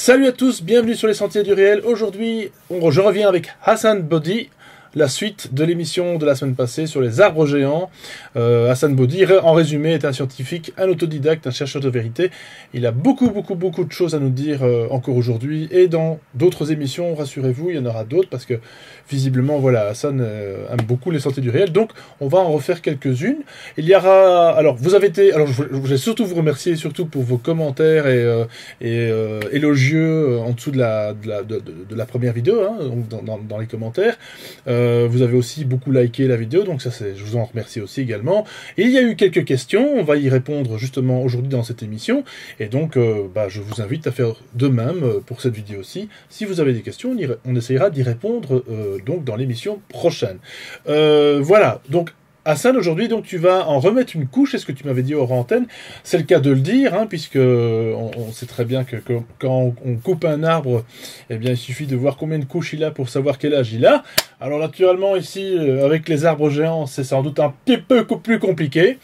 Salut à tous, bienvenue sur les Sentiers du Réel. Aujourd'hui, je reviens avec Hassan Bodi, la suite de l'émission de la semaine passée sur les arbres géants. Hassan Bodi, en résumé, est un scientifique, un autodidacte, un chercheur de vérité. Il a beaucoup de choses à nous dire encore aujourd'hui et dans d'autres émissions, rassurez-vous, il y en aura d'autres parce que visiblement, voilà, Hassan aime beaucoup les Sentiers du Réel. Donc, on va en refaire quelques-unes. Il y aura, alors, vous avez été, alors, je voulais surtout vous remercier, surtout pour vos commentaires et élogieux en dessous de la première vidéo, hein, donc dans les commentaires. Vous avez aussi beaucoup liké la vidéo, donc ça, je vous en remercie aussi également. Et il y a eu quelques questions, on va y répondre justement aujourd'hui dans cette émission. Et donc, je vous invite à faire de même pour cette vidéo-ci. Si vous avez des questions, on essayera d'y répondre donc dans l'émission prochaine. Voilà, donc Hassan, aujourd'hui, donc tu vas en remettre une couche, est ce que tu m'avais dit hors antenne. C'est le cas de le dire, hein, puisque on sait très bien que quand on coupe un arbre, eh bien, il suffit de voir combien de couches il a pour savoir quel âge il a. Alors naturellement, ici, avec les arbres géants, c'est sans doute un petit peu plus compliqué.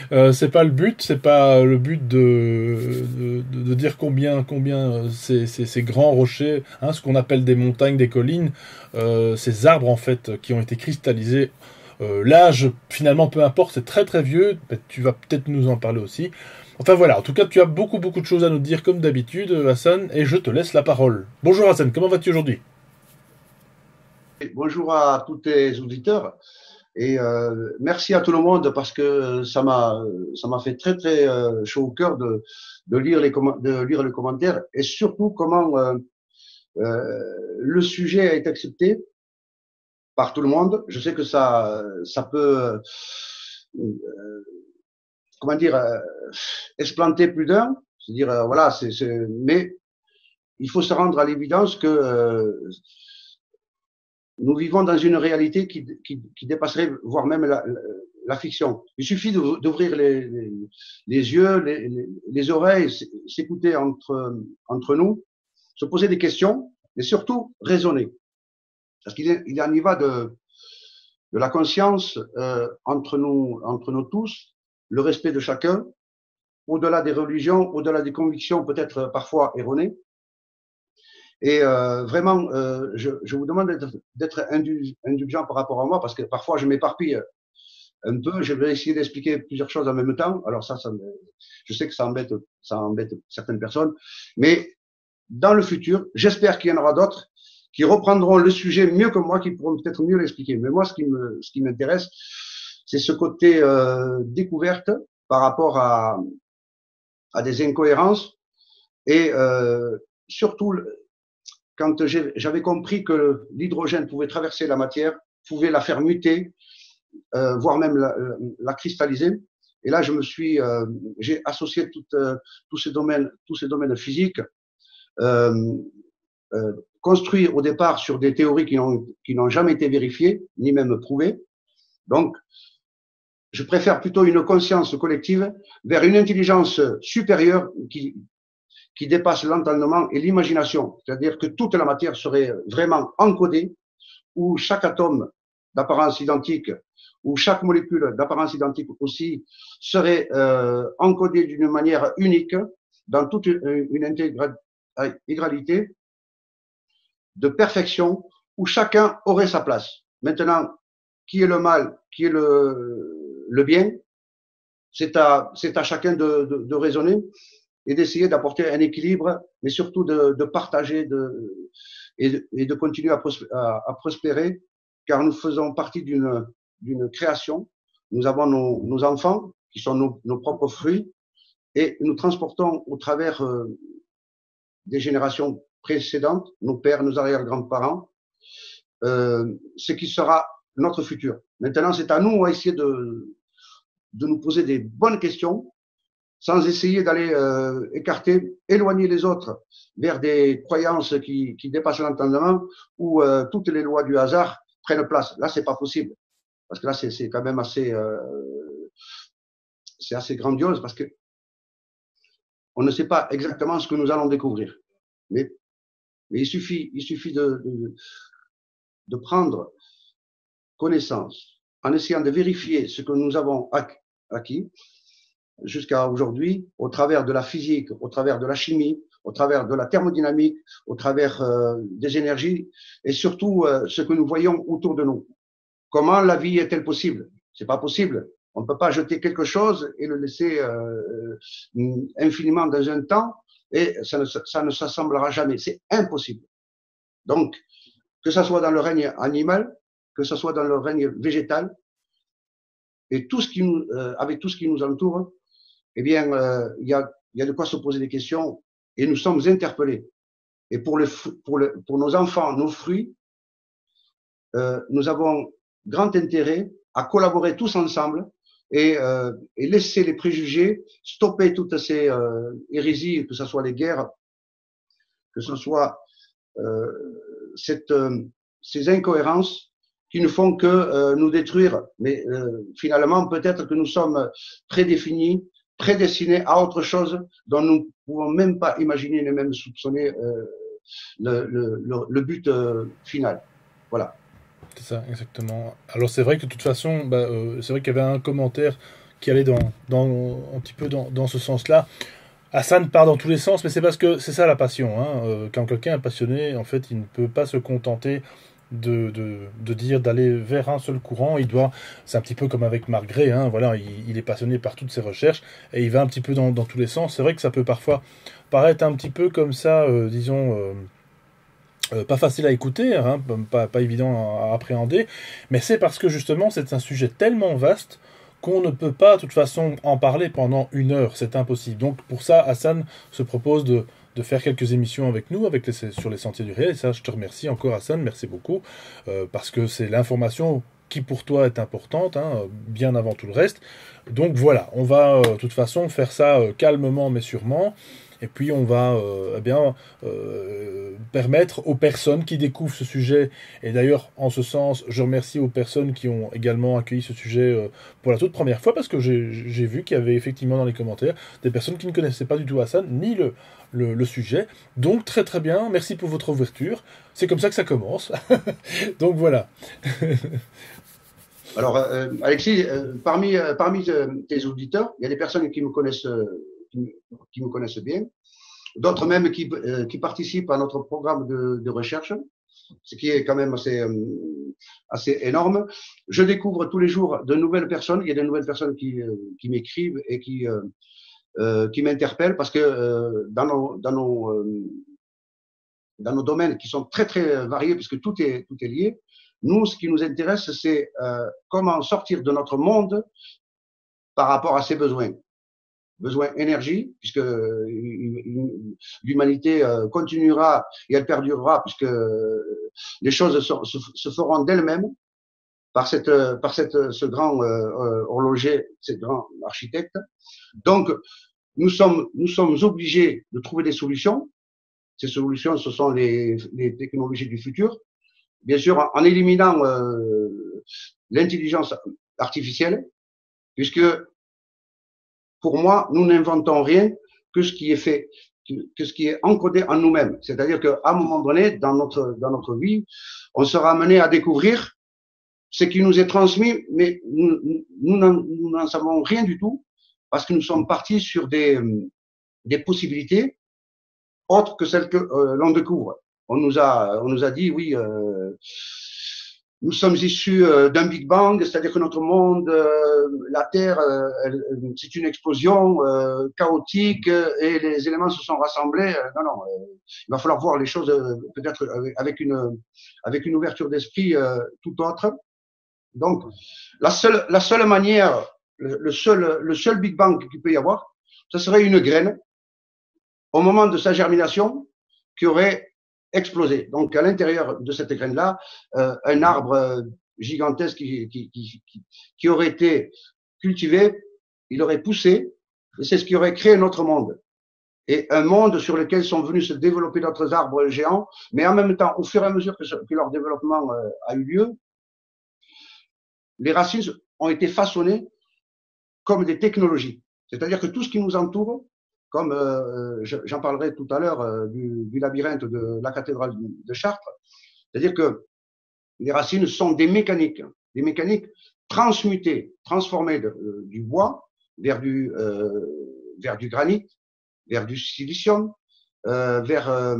C'est pas le but, de dire combien ces grands rochers, hein, ce qu'on appelle des montagnes, des collines, ces arbres en fait qui ont été cristallisés. L'âge, finalement, peu importe, c'est très vieux. Tu vas peut-être nous en parler aussi. Enfin voilà, en tout cas, tu as beaucoup de choses à nous dire comme d'habitude, Hassan, et je te laisse la parole. Bonjour Hassan, comment vas-tu aujourd'hui? Bonjour à tous les auditeurs et merci à tout le monde parce que ça m'a fait très chaud au cœur de lire le commentaire et surtout comment le sujet a été accepté par tout le monde. Je sais que ça peut comment dire explanter plus d'un, c'est-à-dire voilà, mais il faut se rendre à l'évidence que nous vivons dans une réalité qui dépasserait voire même la fiction. Il suffit d'ouvrir les yeux, les oreilles, s'écouter entre nous, se poser des questions, mais surtout raisonner. Parce qu'il en y va de la conscience entre nous tous, le respect de chacun, au-delà des religions, au-delà des convictions peut-être parfois erronées. Et vraiment, je vous demande d'être indulgent par rapport à moi, parce que parfois je m'éparpille un peu. Je vais essayer d'expliquer plusieurs choses en même temps. Alors je sais que ça embête certaines personnes, mais dans le futur, j'espère qu'il y en aura d'autres qui reprendront le sujet mieux que moi, qui pourront peut-être mieux l'expliquer. Mais moi, ce qui m'intéresse, c'est ce côté découverte par rapport à des incohérences et surtout quand j'avais compris que l'hydrogène pouvait traverser la matière, pouvait la faire muter, voire même la cristalliser. Et là, j'ai associé tous ces domaines physiques, construits au départ sur des théories qui n'ont jamais été vérifiées, ni même prouvées. Donc, je préfère plutôt une conscience collective vers une intelligence supérieure qui dépasse l'entendement et l'imagination, c'est-à-dire que toute la matière serait vraiment encodée, où chaque atome d'apparence identique, où chaque molécule d'apparence identique aussi serait encodée d'une manière unique dans toute une intégralité de perfection, où chacun aurait sa place. Maintenant, qui est le mal, qui est le bien, c'est à chacun de raisonner et d'essayer d'apporter un équilibre, mais surtout de partager et de continuer à prospérer, car nous faisons partie d'une création. Nous avons nos enfants, qui sont nos propres fruits, et nous transportons au travers des générations précédentes, nos pères, nos arrière-grands-parents, ce qui sera notre futur. Maintenant, c'est à nous à essayer de nous poser des bonnes questions, sans essayer d'aller éloigner les autres vers des croyances qui dépassent l'entendement, où toutes les lois du hasard prennent place. Là, c'est pas possible, parce que là, c'est quand même c'est assez grandiose, parce que on ne sait pas exactement ce que nous allons découvrir. Mais il suffit de prendre connaissance en essayant de vérifier ce que nous avons acquis jusqu'à aujourd'hui, au travers de la physique, au travers de la chimie, au travers de la thermodynamique, au travers des énergies et surtout ce que nous voyons autour de nous. Comment la vie est-elle possible? C'est pas possible. On ne peut pas jeter quelque chose et le laisser infiniment dans un temps et ça ne s'assemblera jamais. C'est impossible. Donc, que ce soit dans le règne animal, que ce soit dans le règne végétal, et tout ce qui nous, avec tout ce qui nous entoure, eh bien, il y a de quoi se poser des questions et nous sommes interpellés. Et pour nos enfants, nos fruits, nous avons grand intérêt à collaborer tous ensemble et laisser les préjugés, stopper toutes ces hérésies, que ce soit les guerres, que ce soit ces incohérences qui ne font que nous détruire. Mais finalement, peut-être que nous sommes prédéfinis, prédestinés à autre chose dont nous ne pouvons même pas imaginer ni même soupçonner le but final. Voilà. C'est ça, exactement. Alors c'est vrai que de toute façon, c'est vrai qu'il y avait un commentaire qui allait un petit peu dans ce sens-là. Hassan part dans tous les sens, mais c'est parce que c'est ça la passion. Hein. Quand quelqu'un est passionné, en fait, il ne peut pas se contenter de dire d'aller vers un seul courant. C'est un petit peu comme avec Marc Gray. Hein. Voilà, il est passionné par toutes ses recherches et il va un petit peu dans tous les sens. C'est vrai que ça peut parfois paraître un petit peu comme ça, disons. Pas facile à écouter, hein, pas évident à appréhender, mais c'est parce que justement c'est un sujet tellement vaste qu'on ne peut pas de toute façon en parler pendant 1 heure, c'est impossible. Donc pour ça, Hassan se propose de faire quelques émissions avec nous sur les sentiers du réel, et ça je te remercie encore Hassan, merci beaucoup, parce que c'est l'information qui pour toi est importante, hein, bien avant tout le reste. Donc voilà, on va de toute façon faire ça calmement mais sûrement. Et puis on va permettre aux personnes qui découvrent ce sujet, et d'ailleurs en ce sens je remercie aux personnes qui ont également accueilli ce sujet pour la toute première fois, parce que j'ai vu qu'il y avait effectivement dans les commentaires des personnes qui ne connaissaient pas du tout Hassan ni le sujet. Donc très très bien, merci pour votre ouverture, c'est comme ça que ça commence. Donc voilà. Alors Alexis, parmi tes auditeurs, il y a des personnes qui me connaissent bien, d'autres même qui participent à notre programme de recherche, ce qui est quand même assez énorme. Je découvre tous les jours de nouvelles personnes. Il y a de nouvelles personnes qui m'écrivent et qui m'interpellent parce que dans nos domaines qui sont très très variés, puisque tout est lié. Nous, ce qui nous intéresse, c'est comment sortir de notre monde par rapport à ses besoins. Besoin énergie, puisque l'humanité continuera et elle perdurera, puisque les choses se feront d'elles-mêmes par ce grand horloger, ce grand architecte. Donc, nous sommes obligés de trouver des solutions. Ces solutions, ce sont les technologies du futur. Bien sûr, en éliminant l'intelligence artificielle, puisque pour moi, nous n'inventons rien que ce qui est fait, que ce qui est encodé en nous-mêmes. C'est-à-dire qu'à un moment donné, dans notre vie, on sera amené à découvrir ce qui nous est transmis, mais nous n'en savons rien du tout, parce que nous sommes partis sur des possibilités autres que celles que l'on découvre. On nous a dit, oui, nous sommes issus d'un Big Bang, c'est-à-dire que notre monde, la Terre, c'est une explosion chaotique et les éléments se sont rassemblés. Non, il va falloir voir les choses peut-être avec une ouverture d'esprit tout autre. Donc, la seule manière, le seul Big Bang qu'il peut y avoir, ce serait une graine au moment de sa germination qui aurait explosé. Donc, à l'intérieur de cette graine-là, un arbre gigantesque qui aurait été cultivé, il aurait poussé, et c'est ce qui aurait créé notre monde. Et un monde sur lequel sont venus se développer d'autres arbres géants, mais en même temps, au fur et à mesure que leur développement a eu lieu, les racines ont été façonnées comme des technologies. C'est-à-dire que tout ce qui nous entoure, comme j'en parlerai tout à l'heure du labyrinthe de la cathédrale de Chartres, c'est-à-dire que les racines sont des mécaniques transmutées, transformées du bois vers du granit, vers du silicium, vers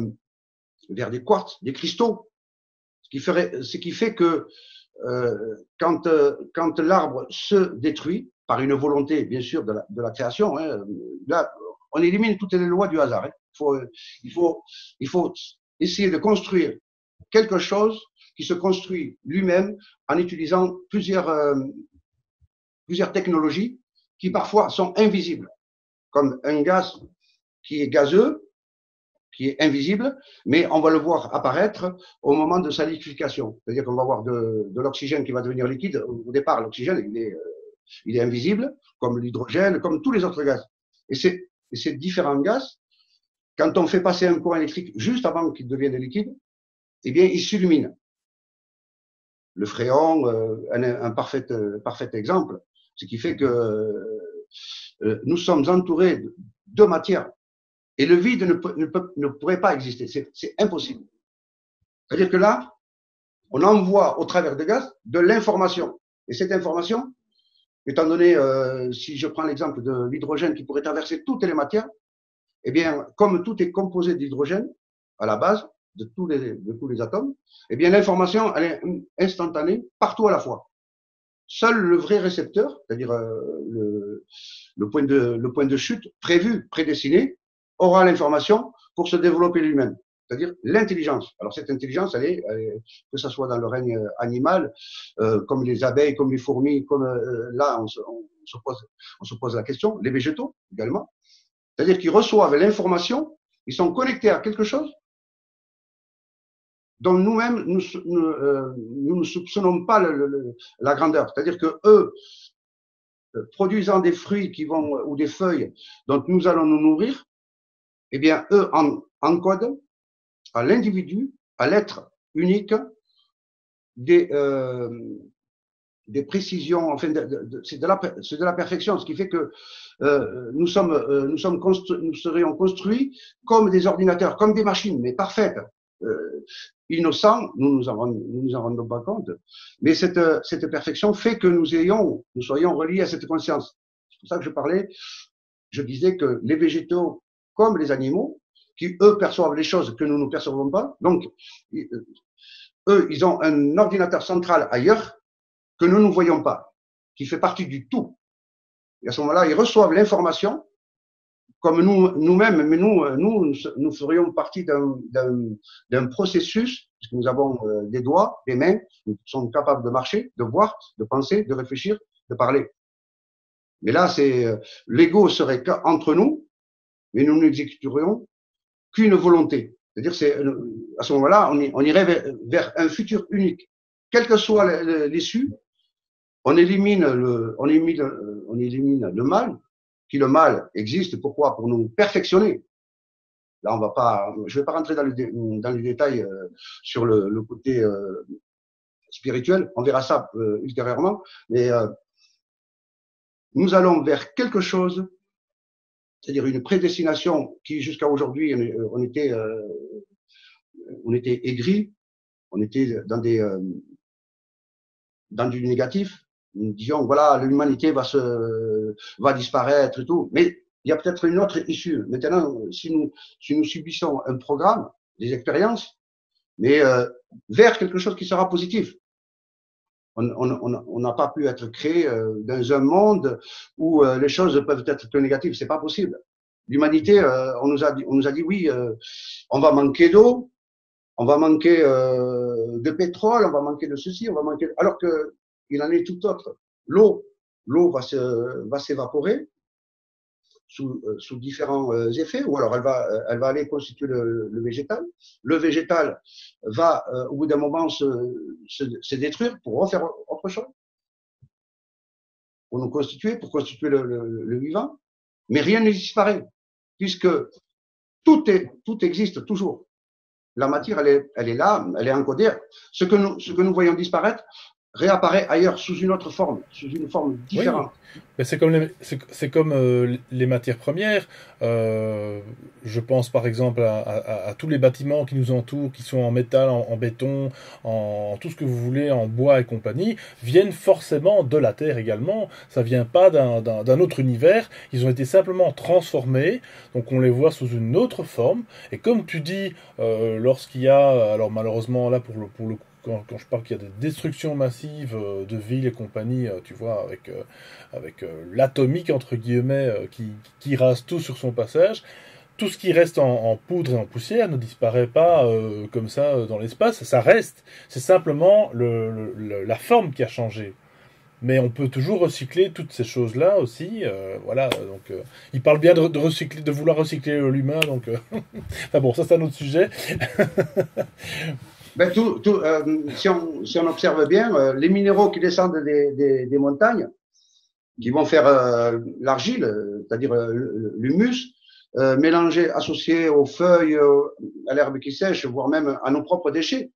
des quartz, des cristaux, ce qui fait que quand l'arbre se détruit, par une volonté, bien sûr, de la création, hein, là, on élimine toutes les lois du hasard. Hein. Il faut essayer de construire quelque chose qui se construit lui-même en utilisant plusieurs technologies qui parfois sont invisibles, comme un gaz qui est gazeux, qui est invisible, mais on va le voir apparaître au moment de sa liquéfaction. C'est-à-dire qu'on va avoir de l'oxygène qui va devenir liquide. Au départ, l'oxygène, il est invisible, comme l'hydrogène, comme tous les autres gaz. Et ces différents gaz, quand on fait passer un courant électrique juste avant qu'il devienne liquide, eh bien, il s'illumine. Le fréon, un parfait exemple, ce qui fait que nous sommes entourés de matière. Et le vide ne pourrait pas exister. C'est impossible. C'est-à-dire que là, on envoie au travers de gaz de l'information. Et cette information, étant donné, si je prends l'exemple de l'hydrogène qui pourrait traverser toutes les matières, eh bien, comme tout est composé d'hydrogène à la base de tous les atomes, eh bien, l'information, elle est instantanée partout à la fois. Seul le vrai récepteur, c'est-à-dire le point de chute prévu, prédestiné, aura l'information pour se développer lui-même, c'est-à-dire l'intelligence. Alors cette intelligence, que ce soit dans le règne animal, comme les abeilles, comme les fourmis, comme là on se pose la question, les végétaux également, c'est-à-dire qu'ils reçoivent l'information, ils sont connectés à quelque chose dont nous-mêmes nous ne soupçonnons pas la grandeur, c'est-à-dire que eux, produisant des fruits ou des feuilles dont nous allons nous nourrir, eh bien, eux encodent à l'individu, à l'être unique, des précisions, enfin, c'est de la perfection, ce qui fait que nous serions construits comme des ordinateurs, comme des machines, mais parfaites, innocents, nous nous en rendons pas compte, mais cette perfection fait que nous soyons reliés à cette conscience. C'est pour ça que je disais que les végétaux, comme les animaux, qui eux perçoivent les choses que nous ne percevons pas, donc eux, ils ont un ordinateur central ailleurs que nous ne voyons pas, qui fait partie du tout. Et à ce moment-là, ils reçoivent l'information comme nous-mêmes, mais nous ferions partie d'un processus, puisque nous avons des doigts, des mains, nous sommes capables de marcher, de voir, de penser, de réfléchir, de parler. Mais là, l'ego serait qu'entre nous, mais nous n'exécuterions qu'une volonté. C'est-à-dire, à ce moment-là, on irait vers un futur unique. Quelle que soit l'issue, on élimine le mal, qui le mal existe, pourquoi? Pour nous perfectionner. Là, je ne vais pas rentrer dans les détails sur le côté spirituel, on verra ça ultérieurement, mais nous allons vers quelque chose, c'est-à-dire une prédestination qui, jusqu'à aujourd'hui, on était aigris, on était dans du négatif. Nous disions, voilà, l'humanité va disparaître et tout. Mais il y a peut-être une autre issue. Maintenant, si nous subissons un programme, des expériences, mais vers quelque chose qui sera positif. On n'a pas pu être créé dans un monde où les choses peuvent être que négatives. C'est pas possible. L'humanité, on nous a dit oui, on va manquer d'eau, on va manquer de pétrole, on va manquer de ceci, on va manquer. Alors que il en est tout autre. L'eau va s'évaporer sous différents effets, ou alors elle va aller constituer le végétal. Le végétal va, au bout d'un moment, se détruire pour refaire autre chose, pour constituer le vivant. Mais rien ne disparaît, puisque tout existe toujours. La matière, elle est là, elle est encodée. Ce que nous voyons disparaître, réapparaît ailleurs sous une autre forme, sous une forme Oui, différente. mais c'est comme les matières premières. Euh, je pense par exemple à tous les bâtiments qui nous entourent, qui sont en métal, en béton, en tout ce que vous voulez, en bois et compagnie, viennent forcément de la Terre également. Ça vient pas d'un autre univers. Ils ont été simplement transformés, donc on les voit sous une autre forme. Et comme tu dis, lorsqu'il y a, alors malheureusement là pour le coup, quand je parle qu'il y a des destructions massives de villes et compagnie, tu vois, avec l'atomique, entre guillemets, qui rase tout sur son passage, tout ce qui reste en poudre et en poussière ne disparaît pas comme ça dans l'espace, ça reste. C'est simplement la forme qui a changé. Mais on peut toujours recycler toutes ces choses-là aussi. Voilà, donc il parle bien de recycler, de vouloir recycler l'humain. Donc, enfin bon, ça c'est un autre sujet. Ben, si on observe bien, les minéraux qui descendent des montagnes, qui vont faire l'argile, c'est-à-dire l'humus, mélangé, associé aux feuilles, à l'herbe qui sèche, voire même à nos propres déchets.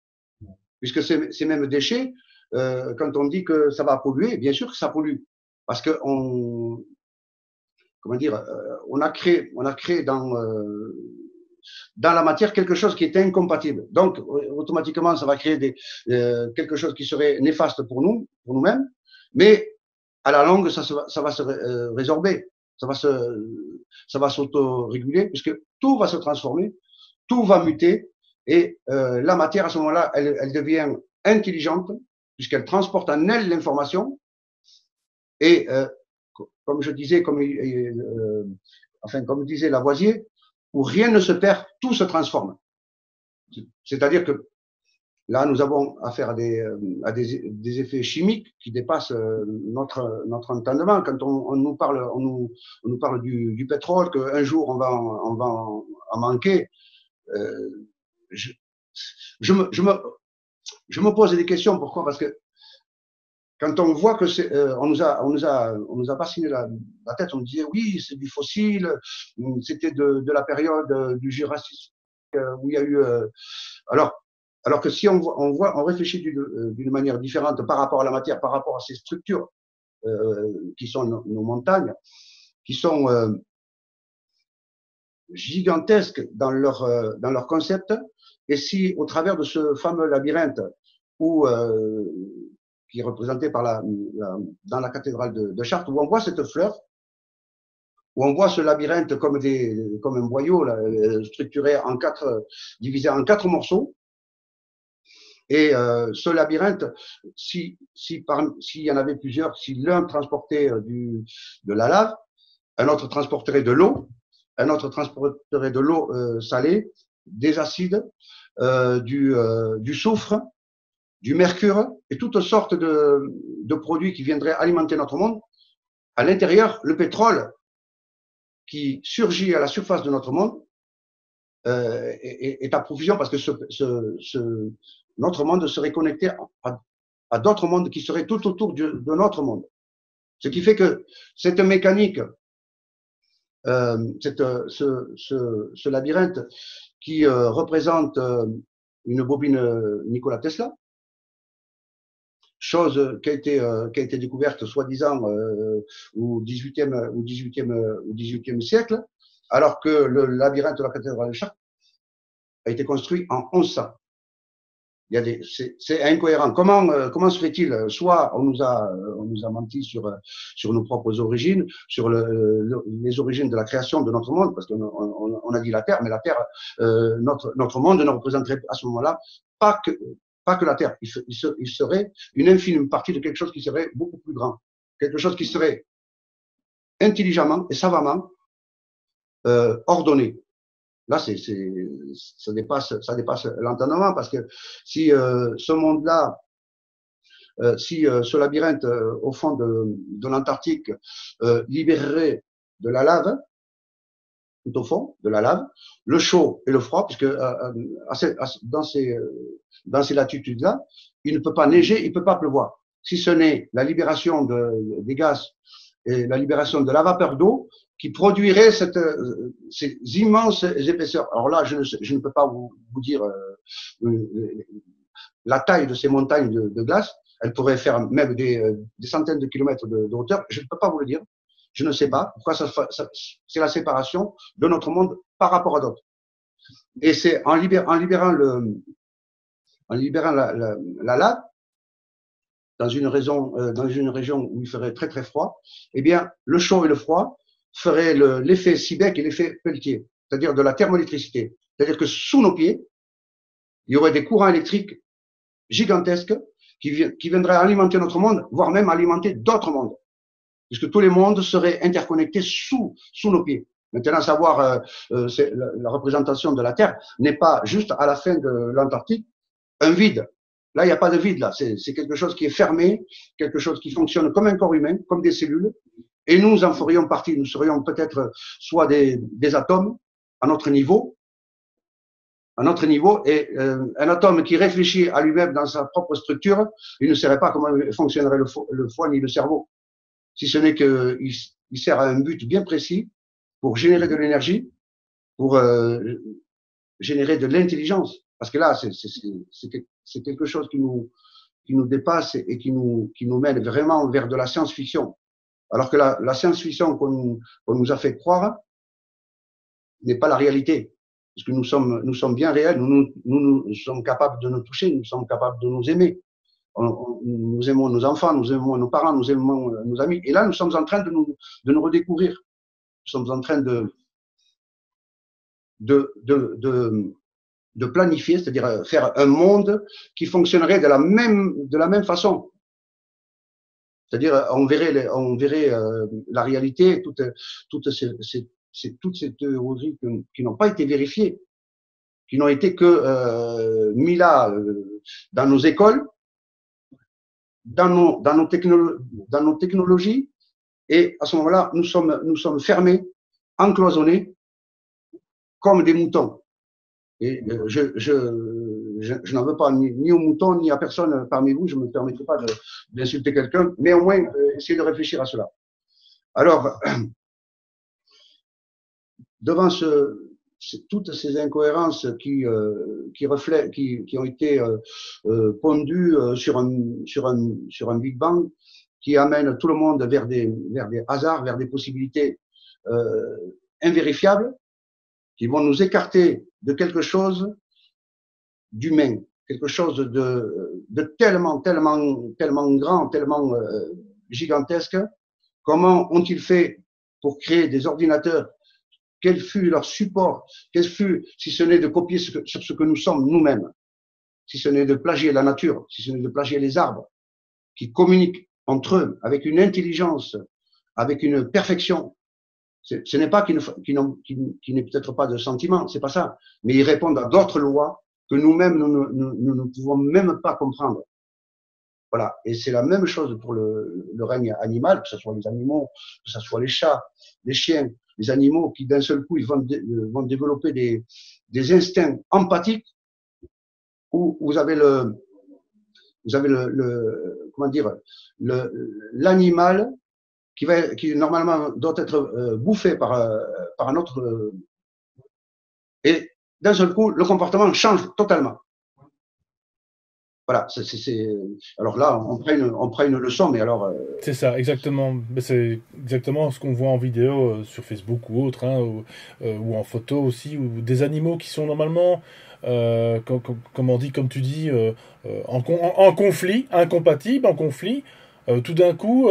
Puisque ces mêmes déchets, quand on dit que ça va polluer, bien sûr que ça pollue. Parce que comment dire, on a créé dans la matière quelque chose qui est incompatible. Donc, automatiquement, ça va créer quelque chose qui serait néfaste pour nous, pour nous-mêmes, mais à la longue, ça va se résorber, ça va s'auto-réguler, puisque tout va se transformer, tout va muter, et la matière, à ce moment-là, elle devient intelligente, puisqu'elle transporte en elle l'information, et comme je disais, comme disait Lavoisier, où rien ne se perd, tout se transforme. C'est-à-dire que là, nous avons affaire à des effets chimiques qui dépassent notre entendement. Quand on nous parle du pétrole, qu'un jour on va en manquer, je, je, me, je, me, je me pose des questions. Pourquoi? Parce que quand on voit que on nous a bassiné la tête, on disait oui, c'est du fossile, c'était de la période du Jurassique où il y a eu. Alors, alors que si on réfléchit d'une manière différente par rapport à la matière, par rapport à ces structures qui sont nos montagnes, qui sont gigantesques dans leur concept, et si au travers de ce fameux labyrinthe où qui est représenté dans la cathédrale de Chartres, où on voit cette fleur, où on voit ce labyrinthe comme un boyau là, structuré divisé en 4 morceaux. Et ce labyrinthe, s'il y en avait plusieurs, si l'un transportait de la lave, un autre transporterait de l'eau, un autre transporterait de l'eau salée, des acides, du soufre, du mercure et toutes sortes de produits qui viendraient alimenter notre monde. À l'intérieur, le pétrole qui surgit à la surface de notre monde est à profusion parce que notre monde serait connecté à d'autres mondes qui seraient tout autour de notre monde. Ce qui fait que cette mécanique, ce labyrinthe qui représente une bobine Nikola Tesla, chose qui a été découverte soi-disant au XVIIIe siècle, alors que le labyrinthe de la cathédrale de Chartres a été construit en 1100. C'est incohérent. Comment se fait-il? Soit on nous a menti sur nos propres origines, sur les origines de la création de notre monde, parce qu'on a dit la Terre, mais la Terre, notre monde ne représenterait à ce moment-là pas que la Terre. Il serait une infime partie de quelque chose qui serait beaucoup plus grand, quelque chose qui serait intelligemment et savamment ordonné. Là, ça dépasse l'entendement parce que si ce monde-là, si ce labyrinthe au fond de l'Antarctique libérerait de la lave, tout au fond de la lave, le chaud et le froid, puisque dans ces latitudes-là, il ne peut pas neiger, il ne peut pas pleuvoir. Si ce n'est la libération des gaz et la libération de la vapeur d'eau qui produirait ces immenses épaisseurs. Alors là, je ne peux pas vous dire la taille de ces montagnes de glace, Elle pourrait faire même des centaines de kilomètres de hauteur. Je ne peux pas vous le dire. Je ne sais pas pourquoi c'est la séparation de notre monde par rapport à d'autres. Et c'est en libérant la lave dans une région où il ferait très très froid, eh bien, le chaud et le froid feraient l'effet Seebeck et l'effet Peltier, c'est-à-dire de la thermoélectricité. C'est-à-dire que sous nos pieds, il y aurait des courants électriques gigantesques qui viendraient alimenter notre monde, voire même alimenter d'autres mondes, puisque tous les mondes seraient interconnectés sous nos pieds. Maintenant, savoir la représentation de la Terre n'est pas juste à la fin de l'Antarctique un vide. Là, il n'y a pas de vide, là. C'est quelque chose qui est fermé, quelque chose qui fonctionne comme un corps humain, comme des cellules. Et nous en ferions partie. Nous serions peut-être soit des atomes à notre niveau, et un atome qui réfléchit à lui-même dans sa propre structure, il ne saurait pas comment fonctionnerait le foie ni le cerveau. Si ce n'est qu'il sert à un but bien précis pour générer de l'énergie, pour générer de l'intelligence. Parce que là, c'est quelque chose qui nous dépasse et qui nous mène vraiment vers de la science-fiction. Alors que la science-fiction qu'on nous a fait croire n'est pas la réalité. Parce que nous sommes bien réels, nous sommes capables de nous toucher, nous sommes capables de nous aimer. Nous aimons nos enfants, nous aimons nos parents, nous aimons nos amis. Et là, nous sommes en train de nous redécouvrir. Nous sommes en train de planifier, c'est-à-dire faire un monde qui fonctionnerait de la même façon. C'est-à-dire, on verrait la réalité, toutes ces théories qui n'ont pas été vérifiées, qui n'ont été que mis là dans nos écoles, dans nos technologies, et à ce moment-là, nous sommes fermés, encloisonnés, comme des moutons. Et je n'en veux pas ni aux moutons, ni à personne parmi vous, je ne me permettrai pas d'insulter quelqu'un, mais au moins essayer de réfléchir à cela. Alors, devant toutes ces incohérences qui ont été pondues sur un Big Bang, qui amènent tout le monde vers des hasards, vers des possibilités invérifiables, qui vont nous écarter de quelque chose d'humain, quelque chose de tellement grand, tellement gigantesque. Comment ont-ils fait pour créer des ordinateurs? Quel fut leur support? Quel fut, si ce n'est de copier sur ce que nous sommes nous-mêmes, si ce n'est de plagier la nature, si ce n'est de plagier les arbres, qui communiquent entre eux avec une intelligence, avec une perfection. Ce n'est pas qu'ils n'aient peut-être pas de sentiments, c'est pas ça, mais ils répondent à d'autres lois que nous-mêmes, nous ne pouvons même pas comprendre. Voilà. Et c'est la même chose pour le règne animal, que ce soit les animaux, que ce soit les chats, les chiens, les animaux qui d'un seul coup, ils vont développer des instincts empathiques où vous avez comment dire, l'animal qui normalement doit être bouffé par un autre, et d'un seul coup, le comportement change totalement. Voilà, alors là, on prend une leçon, mais alors... C'est ça, exactement. C'est exactement ce qu'on voit en vidéo sur Facebook ou autre, hein, ou en photo aussi, ou des animaux qui sont normalement, comme tu dis, en conflit, incompatibles, en conflit. Tout d'un coup,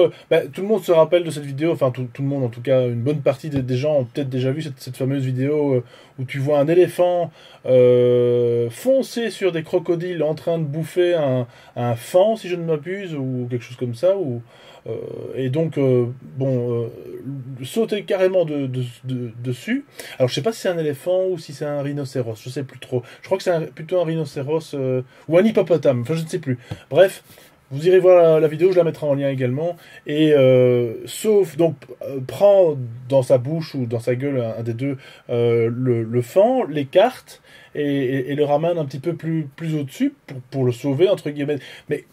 tout le monde se rappelle de cette vidéo, enfin tout le monde en tout cas, une bonne partie des gens ont peut-être déjà vu cette fameuse vidéo où tu vois un éléphant foncer sur des crocodiles en train de bouffer un faon, si je ne m'abuse, ou quelque chose comme ça, et donc, sauter carrément dessus. Alors je sais pas si c'est un éléphant ou si c'est un rhinocéros, je sais plus trop. Je crois que c'est plutôt un rhinocéros ou un hippopotame, enfin je ne sais plus. Bref. Vous irez voir la vidéo, je la mettrai en lien également. Et prend dans sa bouche ou dans sa gueule, un des deux, le faon, l'écarte et le ramène un petit peu plus au-dessus pour le sauver, entre guillemets. Mais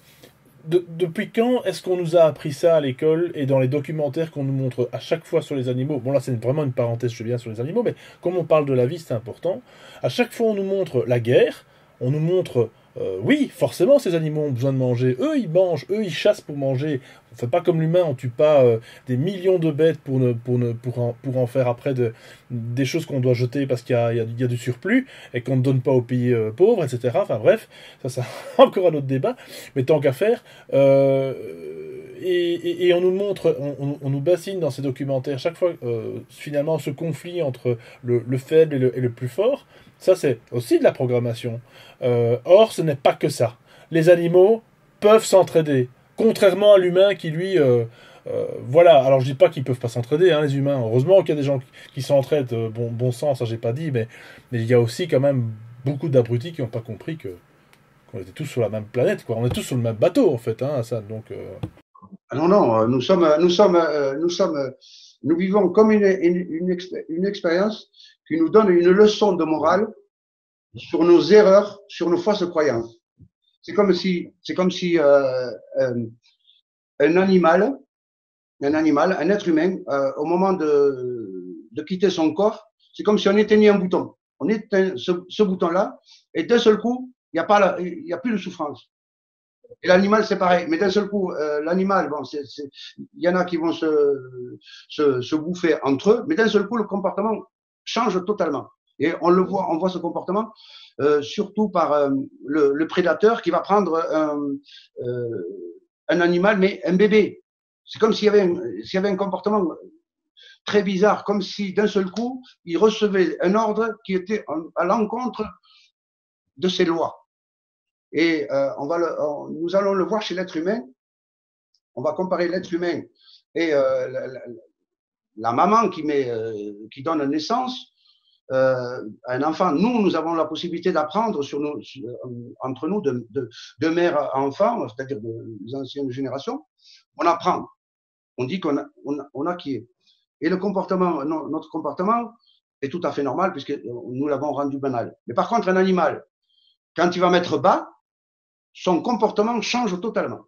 depuis quand est-ce qu'on nous a appris ça à l'école et dans les documentaires qu'on nous montre à chaque fois sur les animaux? Bon, là, c'est vraiment une parenthèse, je sais bien, sur les animaux, mais comme on parle de la vie, c'est important. À chaque fois, on nous montre la guerre, on nous montre oui, forcément, ces animaux ont besoin de manger. Eux, ils mangent, eux, ils chassent pour manger. On fait pas comme l'humain, on tue pas des millions de bêtes pour en faire après des choses qu'on doit jeter parce qu'il y a du surplus et qu'on ne donne pas aux pays pauvres, etc. Enfin bref, ça c'est encore un autre débat. Mais tant qu'à faire, et on nous montre, on nous bassine dans ces documentaires chaque fois finalement ce conflit entre le faible et le plus fort. Ça c'est aussi de la programmation. Or, ce n'est pas que ça. Les animaux peuvent s'entraider, contrairement à l'humain qui, lui, voilà. Alors, je dis pas qu'ils peuvent pas s'entraider, hein, les humains. Heureusement qu'il y a des gens qui s'entraident, bon sang, ça j'ai pas dit, mais il y a aussi quand même beaucoup d'abrutis qui n'ont pas compris qu'on était tous sur la même planète, quoi. On est tous sur le même bateau, en fait, hein, ça. Donc, Ah non, non, nous vivons comme une expérience qui nous donne une leçon de morale sur nos erreurs, sur nos fausses croyances. C'est comme si un animal, un être humain, au moment de quitter son corps, c'est comme si on éteignait un bouton. On éteint ce bouton-là, et d'un seul coup, il n'y a plus de souffrance. Et l'animal, c'est pareil. Mais d'un seul coup, l'animal, bon, il y en a qui vont se bouffer entre eux, mais d'un seul coup, le comportement change totalement. Et on voit ce comportement surtout par le prédateur qui va prendre un animal, mais un bébé. C'est comme s'il y avait un comportement très bizarre, comme si d'un seul coup, il recevait un ordre qui était à l'encontre de ses lois. Et nous allons le voir chez l'être humain. On va comparer l'être humain et la maman qui donne naissance. Un enfant, nous avons la possibilité d'apprendre entre nous, de mère à enfant, c'est-à-dire des anciennes générations. On apprend. On dit qu'on a qui est. Et notre comportement est tout à fait normal puisque nous l'avons rendu banal. Mais par contre, un animal, quand il va mettre bas, son comportement change totalement.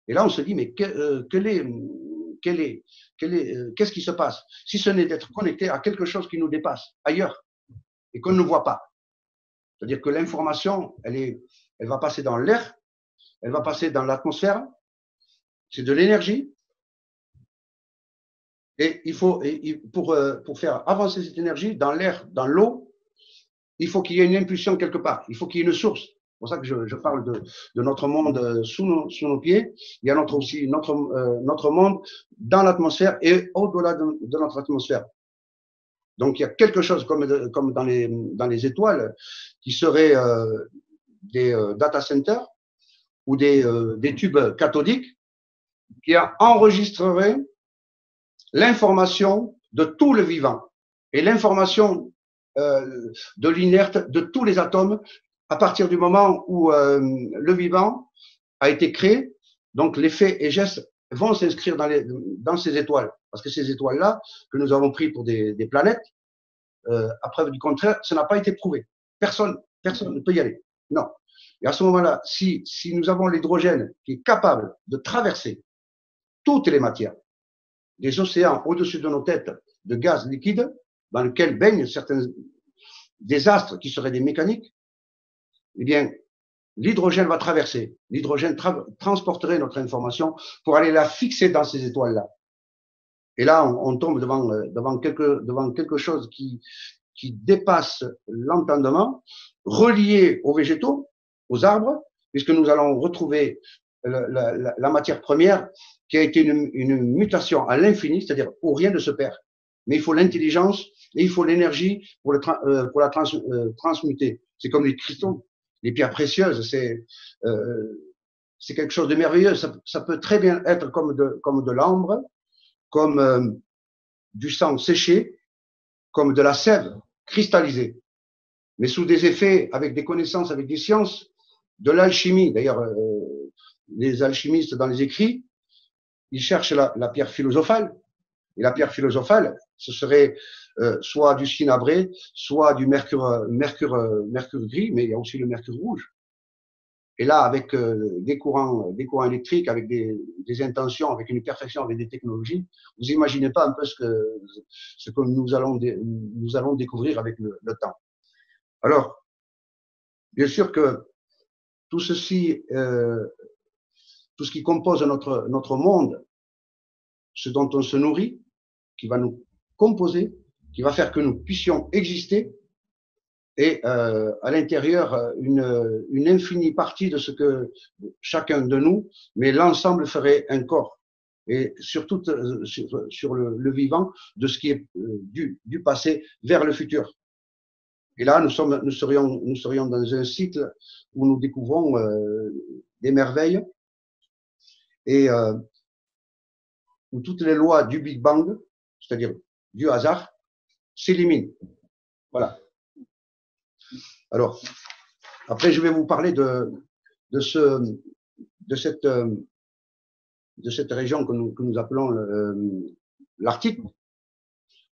Et là, on se dit, mais qu'est-ce qui se passe si ce n'est d'être connecté à quelque chose qui nous dépasse ailleurs et qu'on ne voit pas. C'est-à-dire que l'information, elle va passer dans l'air, elle va passer dans l'atmosphère, c'est de l'énergie. Et pour faire avancer cette énergie dans l'air, dans l'eau, il faut qu'il y ait une impulsion quelque part, il faut qu'il y ait une source. C'est pour ça que je parle de notre monde sous nos pieds. Il y a aussi notre monde dans l'atmosphère et au-delà de notre atmosphère. Donc il y a quelque chose comme dans les étoiles qui seraient des data centers ou des tubes cathodiques qui enregistreraient l'information de tout le vivant et l'information de l'inerte de tous les atomes à partir du moment où le vivant a été créé. Donc les faits et gestes vont s'inscrire dans ces étoiles. Parce que ces étoiles-là, que nous avons pris pour des planètes, à preuve du contraire, ça n'a pas été prouvé. Personne ne peut y aller. Non. Et à ce moment-là, si nous avons l'hydrogène qui est capable de traverser toutes les matières, des océans au-dessus de nos têtes de gaz liquide, dans lequel baignent certains désastres qui seraient des mécaniques, eh bien, l'hydrogène va traverser. L'hydrogène transporterait notre information pour aller la fixer dans ces étoiles-là. Et là, on tombe devant quelque chose qui dépasse l'entendement, relié aux végétaux, aux arbres, puisque nous allons retrouver la matière première qui a été une mutation à l'infini, c'est-à-dire où rien ne se perd. Mais il faut l'intelligence et il faut l'énergie pour la transmuter. C'est comme les cristaux, les pierres précieuses, c'est quelque chose de merveilleux. Ça peut très bien être comme de l'ambre, comme du sang séché, comme de la sève cristallisée, mais sous des effets, avec des connaissances, avec des sciences, de l'alchimie. D'ailleurs, les alchimistes dans les écrits, ils cherchent la pierre philosophale. Et la pierre philosophale, ce serait soit du cinabré, soit du mercure gris, mais il y a aussi le mercure rouge. Et là, avec des courants électriques, avec des intentions, avec une perfection, avec des technologies, vous imaginez pas un peu ce que nous allons découvrir avec le temps. Alors, bien sûr que tout ceci, tout ce qui compose notre monde, ce dont on se nourrit, qui va nous composer, qui va faire que nous puissions exister, et à l'intérieur une infinie partie de ce que chacun de nous, mais l'ensemble ferait un corps. Et surtout sur le vivant, de ce qui est du passé vers le futur. Et là, nous serions dans un cycle où nous découvrons des merveilles et où toutes les lois du Big Bang, c'est-à-dire du hasard, s'éliminent. Voilà. Alors, après, je vais vous parler de cette région que nous appelons l'Arctique,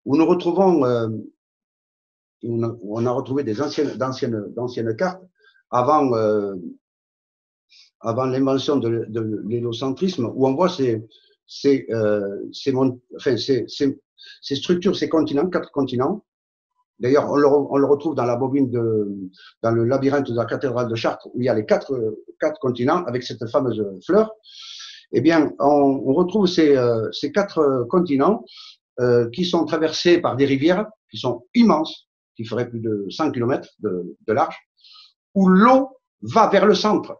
où nous retrouvons, où on a retrouvé d'anciennes cartes avant l'invention de l'hélocentrisme, où on voit ces structures, ces continents, 4 continents. D'ailleurs, on le retrouve dans la bobine dans le labyrinthe de la cathédrale de Chartres, où il y a les quatre continents avec cette fameuse fleur. Eh bien, on retrouve ces 4 continents qui sont traversés par des rivières qui sont immenses, qui feraient plus de 100 km de large, où l'eau va vers le centre.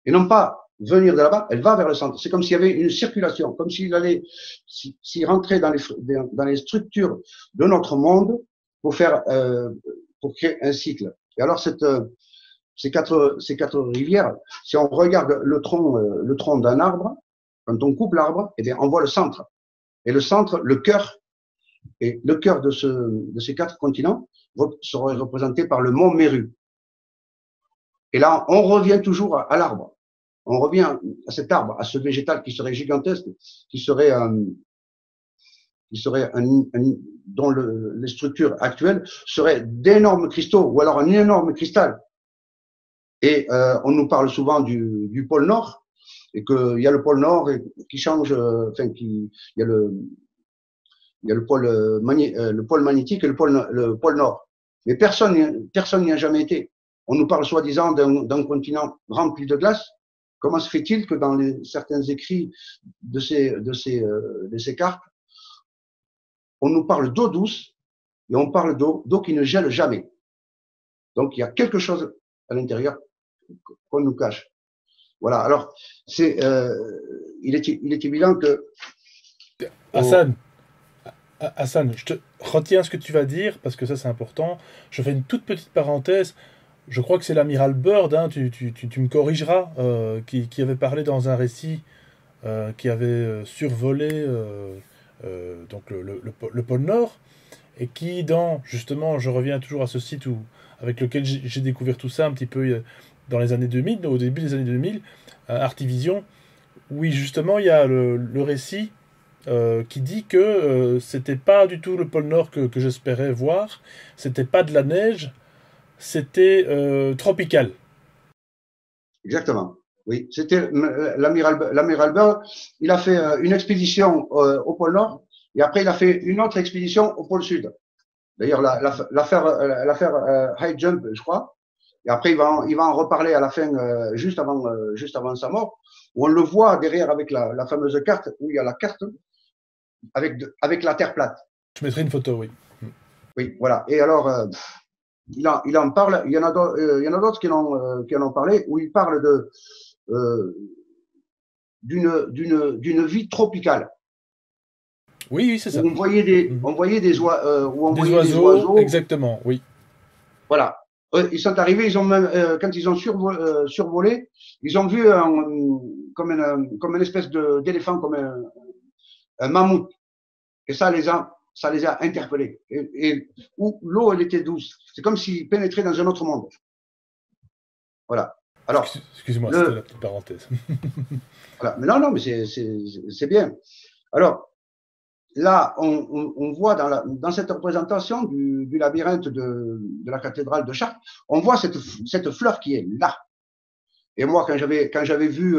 Et non pas venir de là-bas, elle va vers le centre. C'est comme s'il y avait une circulation, comme s'il rentrait dans les structures de notre monde pour créer un cycle. Et alors ces quatre rivières, si on regarde le tronc d'un arbre, quand on coupe l'arbre, eh bien on voit le centre. Et le centre, le cœur de ces 4 continents serait représenté par le mont Méru. Et là, on revient toujours à l'arbre. On revient à cet arbre, à ce végétal qui serait gigantesque, dont les structures actuelles seraient d'énormes cristaux, ou alors un énorme cristal. Et on nous parle souvent du pôle Nord, et qu'il y a le pôle Nord qui change, il y a le pôle magnétique et le pôle Nord. Mais personne n'y a jamais été. On nous parle soi-disant d'un continent rempli de glace. Comment se fait-il que dans certains écrits de ces cartes, on nous parle d'eau douce et on parle d'eau qui ne gèle jamais. Donc il y a quelque chose à l'intérieur qu'on nous cache. Voilà. Alors il est évident que Hassan, je te retiens ce que tu vas dire parce que ça c'est important. Je fais une toute petite parenthèse. Je crois que c'est l'amiral Byrd, hein, tu me corrigeras, qui avait parlé dans un récit qui avait survolé donc le pôle Nord, et qui, justement, je reviens toujours à ce site avec lequel j'ai découvert tout ça un petit peu dans les années 2000, au début des années 2000, Artivision, où justement il y a le récit qui dit que c'était pas du tout le pôle Nord que j'espérais voir, c'était pas de la neige, c'était tropical. Exactement. Oui, c'était l'amiral Byrd. Il a fait une expédition au pôle Nord et après il a fait une autre expédition au pôle Sud. D'ailleurs, l'affaire High Jump, je crois. Et après, il va en reparler à la fin, juste avant sa mort, où on le voit derrière avec la fameuse carte, où il y a la carte avec la Terre plate. Je mettrai une photo, oui. Oui, voilà. Et alors, il en parle. Il y en a d'autres qui en ont parlé, où il parle d'une vie tropicale. Oui, c'est ça. Où on voyait des oiseaux. Exactement, oui. Voilà. Ils sont arrivés, ils ont même, quand ils ont survolé, ils ont vu comme une espèce d'éléphant, comme un mammouth. Et ça les a interpellés. Et où l'eau, elle était douce. C'est comme s'ils pénétraient dans un autre monde. Voilà. Alors, excuse-moi, c'était la petite parenthèse. Voilà. Mais non, mais c'est bien. Alors, là, on voit dans cette représentation du labyrinthe de la cathédrale de Chartres, on voit cette fleur qui est là. Et moi, quand j'avais vu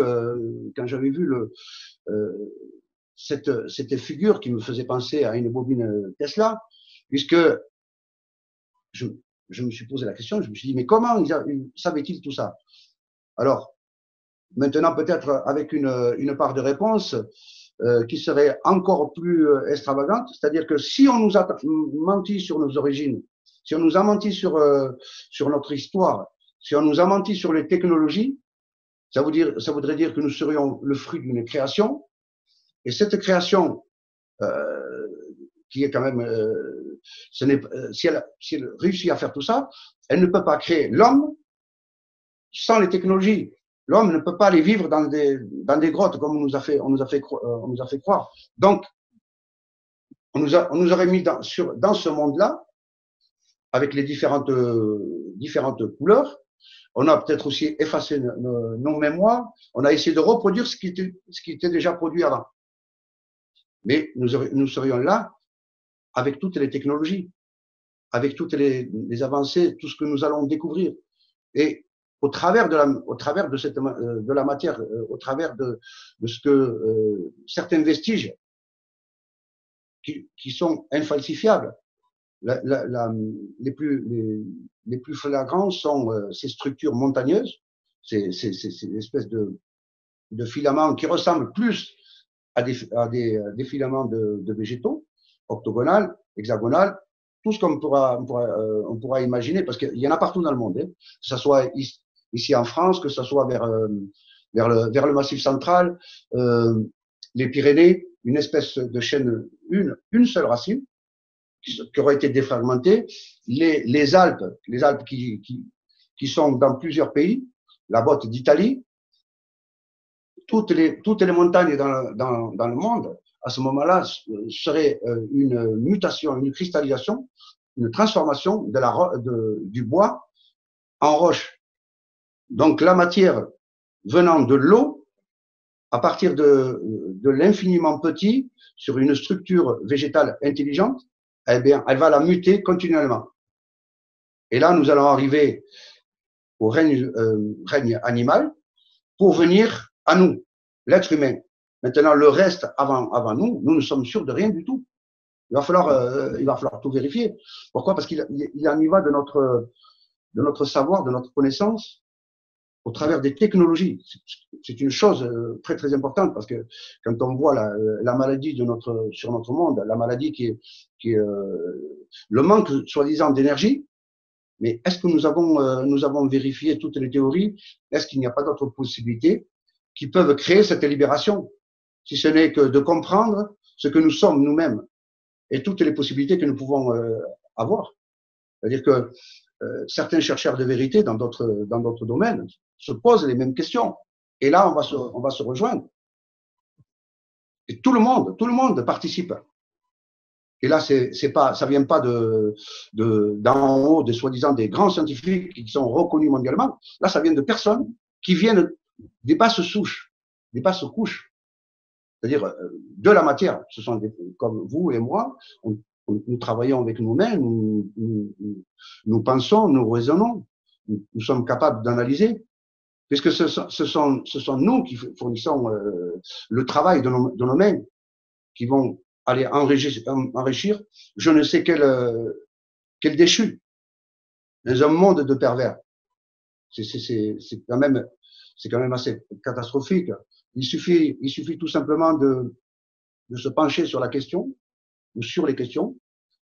cette figure qui me faisait penser à une bobine Tesla, puisque je me suis posé la question, je me suis dit, mais comment savaient-ils tout ça? Alors, maintenant, peut-être avec une part de réponse qui serait encore plus extravagante, c'est-à-dire que si on nous a menti sur nos origines, si on nous a menti sur notre histoire, si on nous a menti sur les technologies, ça voudrait dire que nous serions le fruit d'une création, et cette création, qui est quand même, si elle réussit à faire tout ça, elle ne peut pas créer l'homme sans les technologies. L'homme ne peut pas aller vivre dans des grottes comme on nous a fait croire. Donc, on nous aurait mis dans ce monde-là, avec les différentes couleurs. On a peut-être aussi effacé nos mémoires. On a essayé de reproduire ce qui était déjà produit avant. Mais nous serions là avec toutes les technologies, avec toutes les avancées, tout ce que nous allons découvrir. Et au travers de la matière, au travers de ce que certains vestiges qui sont infalsifiables, les plus flagrants sont ces structures montagneuses, ces espèces de filaments qui ressemblent plus à des filaments de végétaux, octogonales, hexagonales, tout ce qu'on pourra imaginer, parce qu'il y en a partout dans le monde, hein, que ce soit ici en France, que ce soit vers le Massif central, les Pyrénées, une espèce de chaîne, une seule racine, qui aurait été défragmentée, les Alpes qui sont dans plusieurs pays, la botte d'Italie, toutes les montagnes dans le monde, à ce moment-là, serait une mutation, une cristallisation, une transformation du bois en roche. Donc la matière venant de l'eau, à partir de l'infiniment petit, sur une structure végétale intelligente, eh bien, elle va la muter continuellement. Et là, nous allons arriver au règne animal pour venir à nous, l'être humain. Maintenant, le reste avant nous ne sommes sûrs de rien du tout. Il va falloir tout vérifier. Pourquoi? Parce qu'il en y va de notre savoir, de notre connaissance, au travers des technologies. C'est une chose très très importante, parce que quand on voit la maladie sur notre monde, la maladie qui est le manque soi-disant d'énergie, mais est-ce que nous avons vérifié toutes les théories? Est-ce qu'il n'y a pas d'autres possibilités qui peuvent créer cette libération, si ce n'est que de comprendre ce que nous sommes nous-mêmes et toutes les possibilités que nous pouvons avoir? C'est-à-dire que certains chercheurs de vérité dans d'autres domaines se posent les mêmes questions. Et là, on va se rejoindre. Et tout le monde participe. Et là, ça vient pas d'en haut, des soi-disant des grands scientifiques qui sont reconnus mondialement. Là, ça vient de personnes qui viennent des basses souches, des basses couches. C'est-à-dire de la matière. Ce sont comme vous et moi, nous travaillons avec nos mains, nous pensons, nous raisonnons, nous sommes capables d'analyser, puisque ce sont nous qui fournissons le travail de nos mains, qui vont aller enrichir je ne sais quel déchu dans un monde de pervers. C'est quand même assez catastrophique. Il suffit tout simplement de se pencher sur la question, ou sur les questions,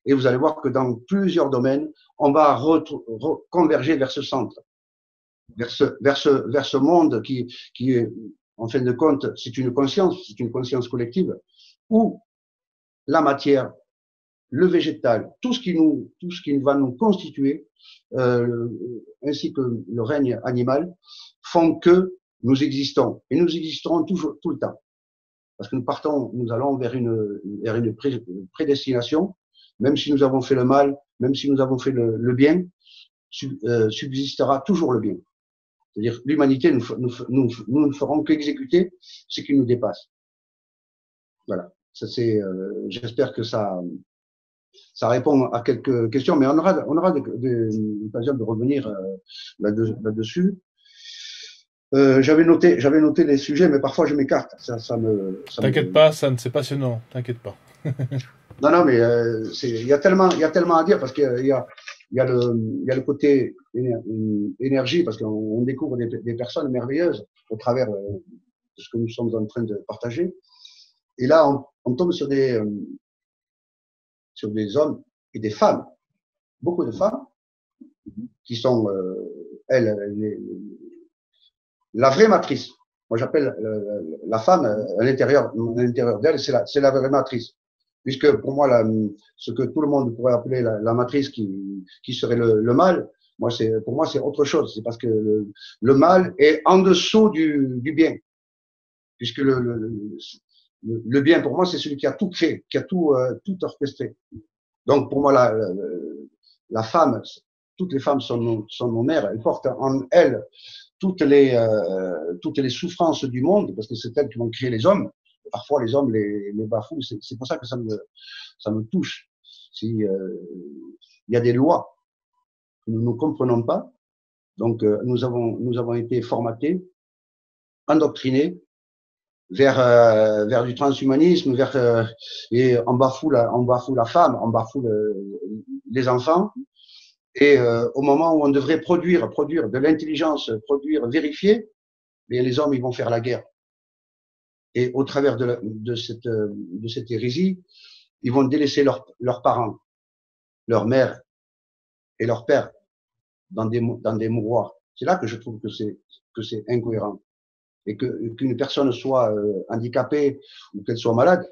et vous allez voir que dans plusieurs domaines, on va converger vers ce centre, vers ce monde qui est, en fin de compte, c'est une conscience collective, où la matière, le végétal, tout ce qui va nous constituer, ainsi que le règne animal, font que nous existons, et nous existerons toujours, tout le temps. Parce que nous allons vers une prédestination, même si nous avons fait le mal, même si nous avons fait le bien, subsistera toujours le bien. C'est-à-dire, l'humanité, nous ne ferons qu'exécuter ce qui nous dépasse. Voilà. J'espère que ça répond à quelques questions, mais on aura l'occasion de revenir là-dessus. J'avais noté les sujets, mais parfois je m'écarte. T'inquiète pas, Hassan, c'est passionnant. T'inquiète pas. Non, mais il y a tellement à dire, parce qu'il y a il y a le côté énergie, parce qu'on découvre des personnes merveilleuses au travers de ce que nous sommes en train de partager. Et là, on tombe sur des hommes et des femmes, beaucoup de femmes, qui sont, elles, la vraie matrice. Moi, j'appelle la femme à l'intérieur d'elle, c'est la vraie matrice. Puisque pour moi, ce que tout le monde pourrait appeler la matrice qui serait le mal, pour moi, c'est autre chose. C'est parce que le mal est en dessous du bien. Puisque le bien, pour moi, c'est celui qui a tout créé, qui a tout orchestré. Donc, pour moi, la femme, toutes les femmes sont nos mères. Elles portent en elles toutes les souffrances du monde, parce que c'est elles qui vont créer les hommes. Et parfois, les hommes les bafouent. C'est pour ça que ça me touche. Il y a des lois que nous ne comprenons pas. Donc, nous avons été formatés, endoctrinés vers du transhumanisme, et on bafoue la femme, on bafoue les enfants. Et au moment où on devrait produire de l'intelligence, vérifier, mais les hommes, ils vont faire la guerre. Et au travers de cette hérésie, ils vont délaisser leurs parents, leur mère et leur père dans des mouroirs. C'est là que je trouve que c'est incohérent. Et qu'une personne soit handicapée ou qu'elle soit malade,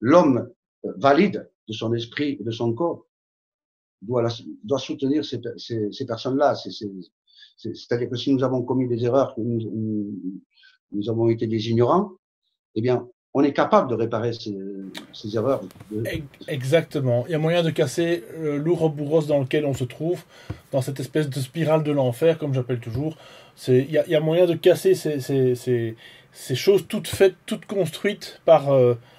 l'homme valide de son esprit et de son corps doit soutenir ces personnes-là. C'est-à-dire que si nous avons commis des erreurs, que nous avons été des ignorants, eh bien, on est capable de réparer ces erreurs. Exactement. Il y a moyen de casser l'ouroboros dans lequel on se trouve, dans cette espèce de spirale de l'enfer, comme j'appelle toujours. Il y a moyen de casser ces choses toutes faites, toutes construites par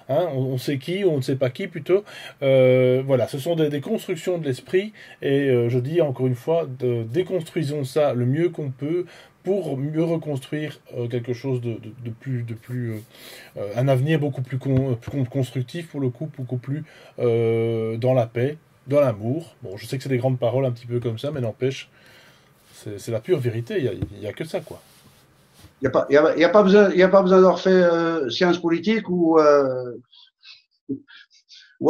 on sait qui, ou on ne sait pas qui plutôt. Voilà, ce sont des constructions de l'esprit, et je dis encore une fois, déconstruisons ça le mieux qu'on peut pour mieux reconstruire quelque chose de plus un avenir beaucoup plus constructif pour le coup, beaucoup plus dans la paix, dans l'amour. Bon, je sais que c'est des grandes paroles un petit peu comme ça, mais n'empêche, c'est la pure vérité, il y a que ça, quoi. Il n'y a pas besoin d'avoir fait sciences politiques ou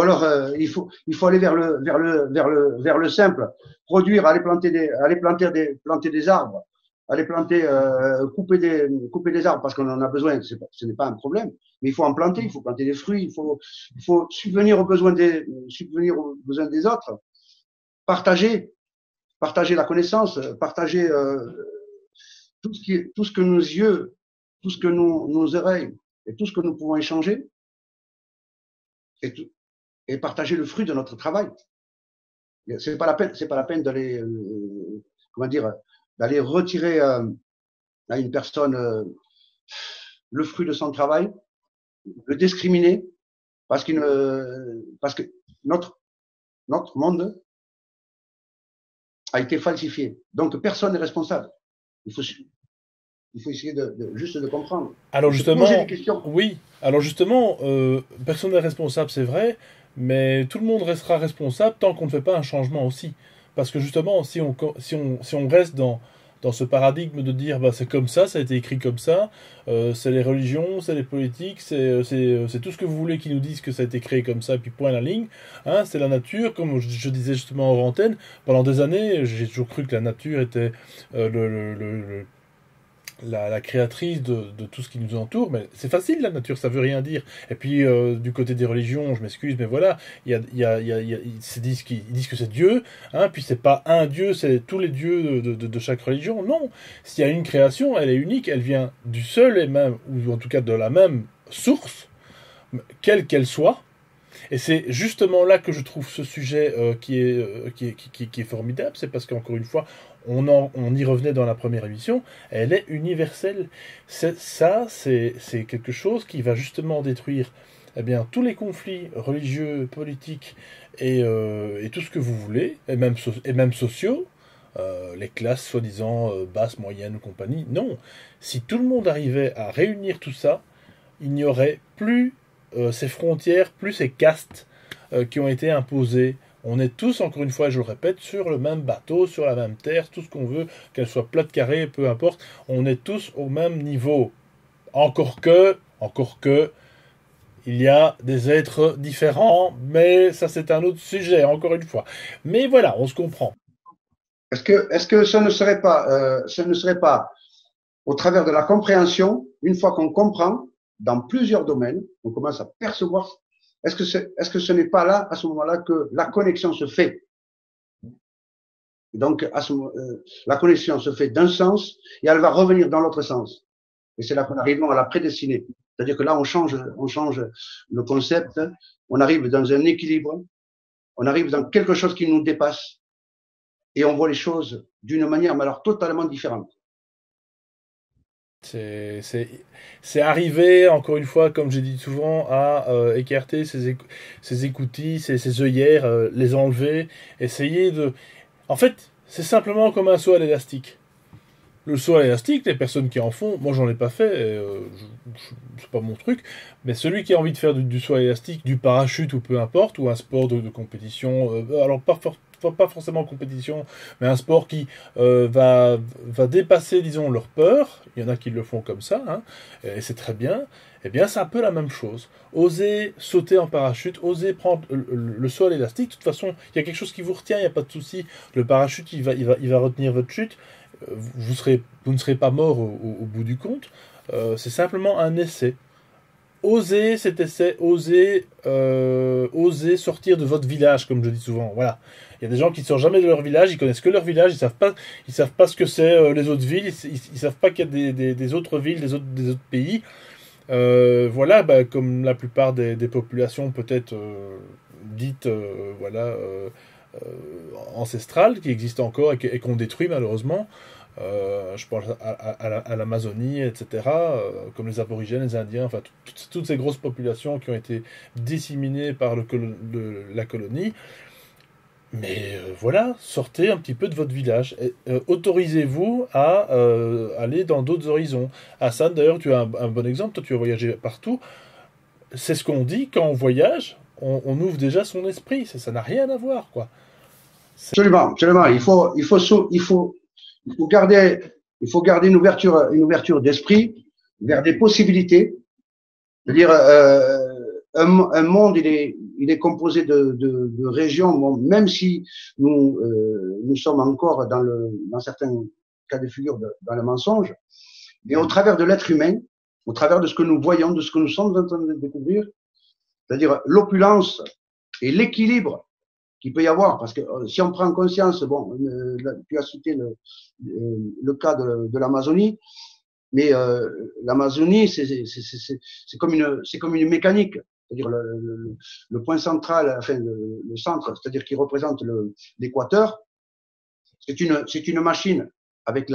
alors il faut aller vers le simple, produire, aller planter des arbres, aller couper des arbres parce qu'on en a besoin, ce n'est pas un problème, mais il faut en planter, il faut planter des fruits, il faut subvenir aux besoins des autres, partager la connaissance, partager tout ce que nos yeux, tout ce que nos oreilles et tout ce que nous pouvons échanger, et partager le fruit de notre travail. C'est pas la peine d'aller d'aller retirer à une personne le fruit de son travail, le discriminer parce que notre monde a été falsifié. Donc personne n'est responsable. Il faut essayer juste de comprendre. Alors justement, oui. Alors justement, personne n'est responsable, c'est vrai, mais tout le monde restera responsable tant qu'on ne fait pas un changement aussi. Parce que justement, si on reste dans ce paradigme de dire bah, c'est comme ça a été écrit comme ça, c'est les religions, c'est les politiques, c'est tout ce que vous voulez qui nous disent que ça a été créé comme ça, puis point à la ligne, hein, c'est la nature, comme je disais justement en antenne, pendant des années, j'ai toujours cru que la nature était la créatrice de tout ce qui nous entoure, mais c'est facile la nature, ça veut rien dire. Et puis du côté des religions, je m'excuse, mais voilà, ils disent que c'est Dieu, hein, puis c'est pas un Dieu, c'est tous les dieux de chaque religion. Non, s'il y a une création, elle est unique, elle vient du seul et même, ou en tout cas de la même source, quelle qu'elle soit. Et c'est justement là que je trouve ce sujet qui est formidable, c'est parce qu'encore une fois, on y revenait dans la première émission, elle est universelle. C'est quelque chose qui va justement détruire eh bien, tous les conflits religieux, politiques et tout ce que vous voulez, et même sociaux, les classes soi-disant basses, moyennes ou compagnie. Non, si tout le monde arrivait à réunir tout ça, il n'y aurait plus ces frontières, plus ces castes qui ont été imposées On est tous, encore une fois, je le répète, sur le même bateau, sur la même terre, tout ce qu'on veut, qu'elle soit plate, carrée, peu importe, on est tous au même niveau. Encore que, il y a des êtres différents, mais ça c'est un autre sujet, encore une fois. Mais voilà, on se comprend. Est-ce que ce ne serait pas au travers de la compréhension, une fois qu'on comprend dans plusieurs domaines, on commence à percevoir, est-ce que ce n'est pas là, à ce moment-là, que la connexion se fait? Donc, la connexion se fait d'un sens et elle va revenir dans l'autre sens. Et c'est là qu'on arrive à la prédestinée. C'est-à-dire que là, on change le concept, on arrive dans un équilibre, on arrive dans quelque chose qui nous dépasse et on voit les choses d'une manière, mais alors totalement différente. C'est arriver, encore une fois, comme j'ai dit souvent, à écarter ses écoutilles, ses œillères, les enlever, essayer de... En fait, c'est simplement comme un saut à l'élastique. Le saut à l'élastique, les personnes qui en font, moi j'en ai pas fait, c'est pas mon truc, mais celui qui a envie de faire du saut à l'élastique, du parachute ou peu importe, ou un sport de compétition, alors pas forcément compétition, mais un sport qui va dépasser, disons, leur peur, il y en a qui le font comme ça, hein, et c'est très bien, eh bien c'est un peu la même chose. Oser sauter en parachute, oser prendre le saut à l'élastique, de toute façon, il y a quelque chose qui vous retient, il n'y a pas de souci, le parachute il va retenir votre chute, vous ne serez pas mort au bout du compte. C'est simplement un essai. Osez cet essai, osez sortir de votre village, comme je dis souvent. Voilà. Il y a des gens qui ne sortent jamais de leur village, ils connaissent que leur village, ils savent pas ce que c'est les autres villes, ils savent pas qu'il y a des autres villes, des autres pays. Voilà, bah, comme la plupart des populations peut-être dites, voilà, euh, ancestrales qui existent encore et qu'on détruit malheureusement. Je pense à l'Amazonie, etc., comme les aborigènes, les Indiens, enfin toutes ces grosses populations qui ont été disséminées par la colonie. Mais voilà, sortez un petit peu de votre village. Autorisez-vous à aller dans d'autres horizons. Hassan, d'ailleurs, tu as un bon exemple, toi tu as voyagé partout. C'est ce qu'on dit, quand on voyage, on ouvre déjà son esprit. Ça n'a rien à voir, quoi. Absolument, absolument. Il faut garder une ouverture d'esprit vers des possibilités. C'est-à-dire, un monde, il est composé de régions, bon, même si nous sommes encore dans certains cas de figure dans le mensonge, mais au travers de l'être humain, au travers de ce que nous voyons, de ce que nous sommes en train de découvrir, c'est-à-dire l'opulence et l'équilibre qu'il peut y avoir, parce que si on prend conscience, bon, tu as cité le cas de l'Amazonie, mais l'Amazonie, c'est comme une mécanique, c'est-à-dire le point central, enfin le centre, c'est-à-dire qui représente l'équateur, c'est une machine avec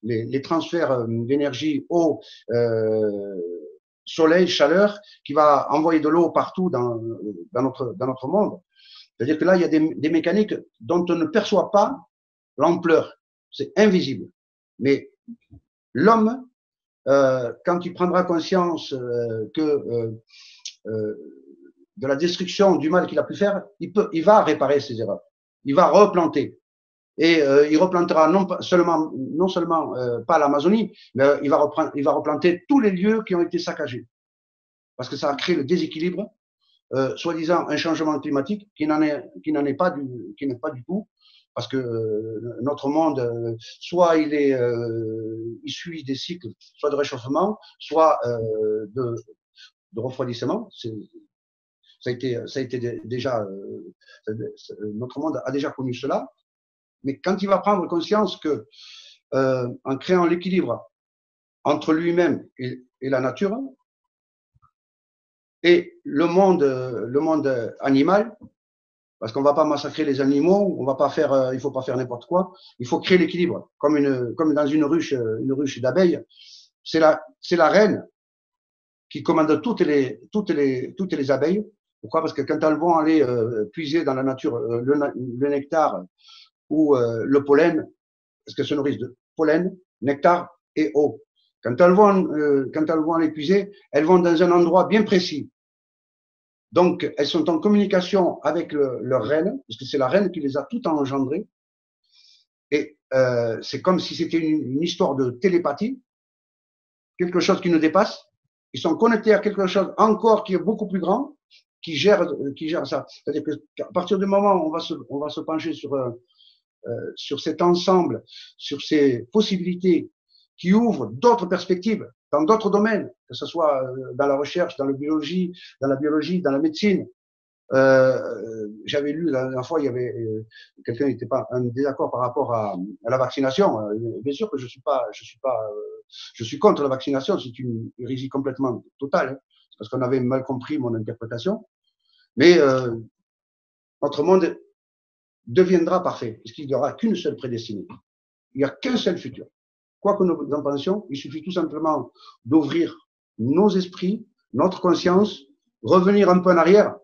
les transferts d'énergie eau, soleil, chaleur, qui va envoyer de l'eau partout dans notre monde. C'est-à-dire que là, il y a des mécaniques dont on ne perçoit pas l'ampleur. C'est invisible. Mais l'homme, quand il prendra conscience de la destruction, du mal qu'il a pu faire, il va réparer ses erreurs. Il va replanter. Et il replantera non seulement pas l'Amazonie, mais il va replanter tous les lieux qui ont été saccagés. Parce que ça a créé le déséquilibre, soi-disant un changement climatique qui n'est pas du tout, parce que notre monde, soit il suit des cycles, soit de réchauffement, soit de refroidissement. Ça a été déjà, notre monde a déjà connu cela. Mais quand il va prendre conscience que, en créant l'équilibre entre lui-même et la nature, et le monde animal, parce qu'on ne va pas massacrer les animaux, on va pas faire, il faut pas faire n'importe quoi. Il faut créer l'équilibre, comme dans une ruche d'abeilles. C'est la reine qui commande toutes les abeilles. Pourquoi? Parce que quand elles vont aller puiser dans la nature le nectar ou le pollen, parce qu'elles se nourrissent de pollen, nectar et eau. Quand elles vont aller puiser, elles vont dans un endroit bien précis. Donc, elles sont en communication avec leur reine, parce que c'est la reine qui les a toutes engendrées. Et c'est comme si c'était une histoire de télépathie, quelque chose qui nous dépasse. Ils sont connectés à quelque chose encore qui est beaucoup plus grand, qui gère ça. C'est-à-dire qu'à partir du moment où on va se pencher sur cet ensemble, sur ces possibilités qui ouvrent d'autres perspectives dans d'autres domaines, que ce soit dans la recherche, dans la biologie, dans la médecine. J'avais lu la dernière fois, il y avait quelqu'un n'était pas un désaccord par rapport à la vaccination. Bien sûr que je suis contre la vaccination, c'est une hérésie complètement totale, hein, parce qu'on avait mal compris mon interprétation. Mais notre monde deviendra parfait, puisqu'il n'y aura qu'une seule prédestinée. Il n'y a qu'un seul futur. Quoi que nous en pensions, il suffit tout simplement d'ouvrir nos esprits, notre conscience, revenir un peu en arrière,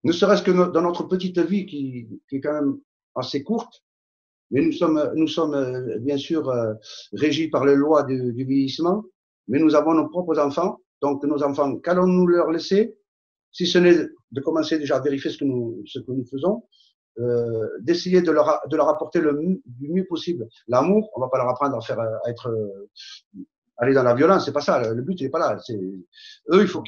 ne serait-ce que dans notre petite vie qui est quand même assez courte, mais nous sommes bien sûr régis par les lois du vieillissement, mais nous avons nos propres enfants, donc nos enfants, qu'allons-nous leur laisser, si ce n'est de commencer déjà à vérifier ce que nous faisons, d'essayer de leur apporter du mieux possible l'amour. On va pas leur apprendre à être aller dans la violence, c'est pas ça. Le but n'est pas là. Eux, il faut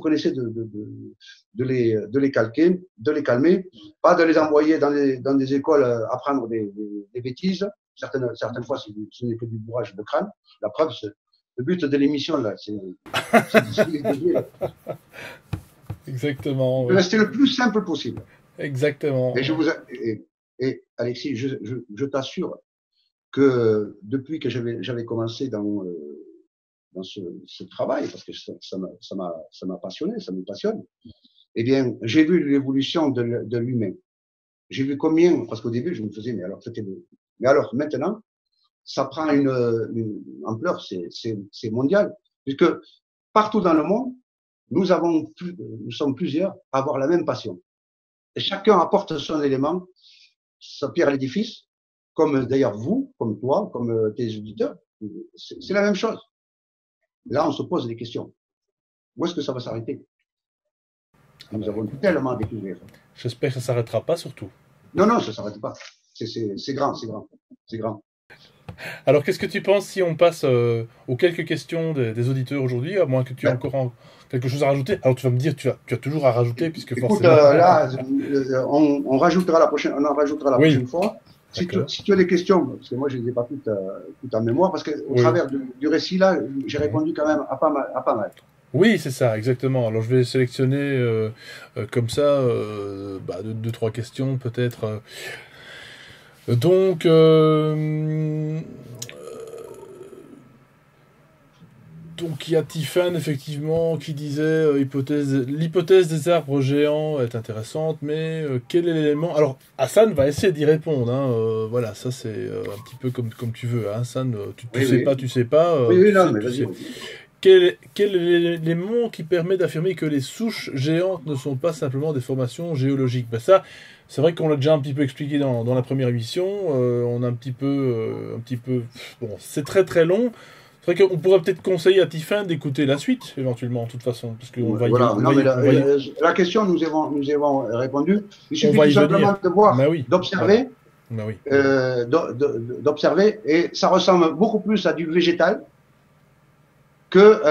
qu'on essaie de les calquer, de les calmer, pas de les envoyer dans des écoles apprendre des bêtises. Certaines fois, ce n'est que du bourrage de crâne. La preuve, le but de l'émission là, c'est de Exactement. de rester le plus simple possible. Exactement. Et Alexis, je t'assure que depuis que j'avais commencé dans ce travail, parce que ça m'a passionné, ça me passionne, eh bien, j'ai vu l'évolution de l'humain. J'ai vu combien, parce qu'au début, je me faisais, mais alors maintenant, ça prend une ampleur, c'est mondial, puisque partout dans le monde, nous sommes plusieurs à avoir la même passion. Et chacun apporte son élément, sa pierre à l'édifice, comme d'ailleurs vous, comme toi, comme tes auditeurs. C'est la même chose. Là, on se pose des questions. Où est-ce que ça va s'arrêter? Nous avons tellement à découvrir. J'espère que ça ne s'arrêtera pas, surtout. Non, ça ne s'arrête pas. C'est grand, c'est grand. C'est grand. Alors, qu'est-ce que tu penses si on passe aux quelques questions des auditeurs aujourd'hui, à moins que tu aies encore quelque chose à rajouter? Alors, tu vas me dire, tu as toujours à rajouter, puisque écoute, forcément... là, on rajoutera la prochaine fois. Si tu as des questions, parce que moi, je ne les ai pas toutes en mémoire, parce qu'au travers du récit, là, j'ai répondu quand même à pas mal. Oui, c'est ça, exactement. Alors, je vais sélectionner comme ça deux, trois questions, peut-être. Donc, il y a Tiffany, effectivement, qui disait l'hypothèse des arbres géants est intéressante, mais quel est l'élément... Alors, Hassan va essayer d'y répondre. Hein, voilà, ça c'est un petit peu comme tu veux. Hein, Hassan, tu sais pas. Oui, non, mais vas-y. Quel est l'élément qui permet d'affirmer que les souches géantes ne sont pas simplement des formations géologiques? Ben ça, c'est vrai qu'on l'a déjà un petit peu expliqué dans la première émission. On a un petit peu... Bon, c'est très très long. C'est vrai qu'on pourrait peut-être conseiller à Tiffany d'écouter la suite, éventuellement, de toute façon. Parce qu'on va la question, nous avons répondu. Il suffit tout simplement de voir, d'observer, d'observer, et ça ressemble beaucoup plus à du végétal que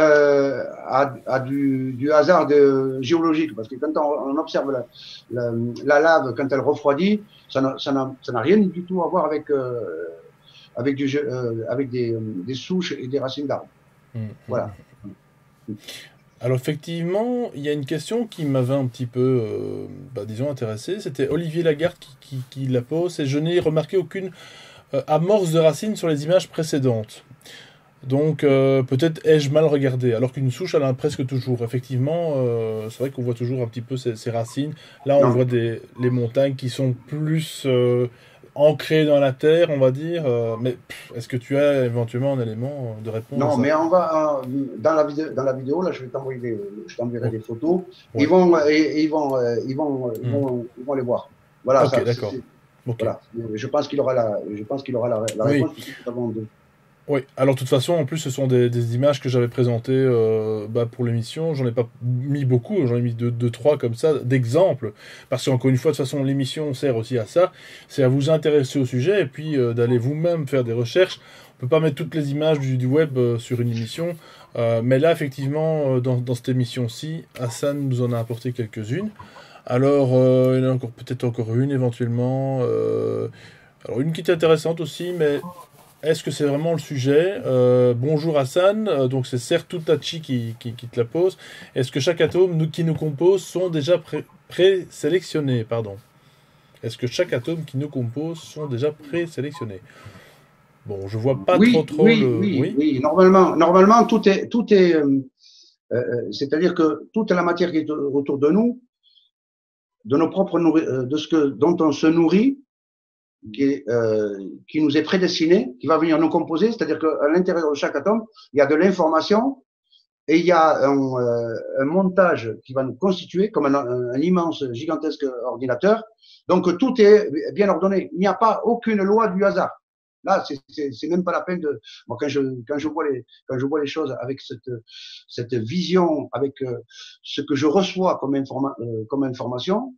à du hasard géologique. Parce que quand on observe la lave, quand elle refroidit, ça n'a rien du tout à voir avec des souches et des racines d'arbres. Voilà. Alors effectivement, il y a une question qui m'avait un petit peu, disons, intéressé. C'était Olivier Lagarde qui la pose. Et je n'ai remarqué aucune amorce de racines sur les images précédentes. Donc peut-être ai-je mal regardé. Alors qu'une souche, elle en a presque toujours. Effectivement, c'est vrai qu'on voit toujours un petit peu ces racines. Là, on voit les montagnes qui sont plus... ancré dans la terre, on va dire. Mais est-ce que tu as éventuellement un élément de réponse? Non, mais on va dans la vidéo là, je t'enverrai des photos. Ouais. Ils vont les voir. Voilà. Ok, d'accord. Voilà. Je pense qu'il aura la réponse. Oui, alors de toute façon, en plus, ce sont des images que j'avais présentées pour l'émission. J'en ai pas mis beaucoup, j'en ai mis deux, trois comme ça, d'exemples. Parce qu'encore une fois, de toute façon, l'émission sert aussi à ça. C'est à vous intéresser au sujet et puis d'aller vous-même faire des recherches. On peut pas mettre toutes les images du web sur une émission. Mais là, effectivement, dans cette émission-ci, Hassan nous en a apporté quelques-unes. Alors, il y en a peut-être encore une éventuellement. Alors, une qui est intéressante aussi, mais est-ce que c'est vraiment le sujet? Bonjour Hassan, donc c'est Sertou Tachi qui te la pose. Est-ce que chaque atome qui nous compose sont déjà présélectionnés? Pardon. Est-ce que chaque atome qui nous compose sont déjà présélectionnés? Bon, je vois pas trop le... Oui. Normalement, tout est c'est-à-dire que toute la matière qui est autour de nous, de nos propres dont on se nourrit, qui nous est prédestiné, qui va venir nous composer, c'est-à-dire qu'à l'intérieur de chaque atome, il y a de l'information et il y a un montage qui va nous constituer comme un immense, gigantesque ordinateur. Donc tout est bien ordonné. Il n'y a pas aucune loi du hasard. Là, c'est même pas la peine de. Moi, quand je vois les choses avec cette vision, avec ce que je reçois comme information,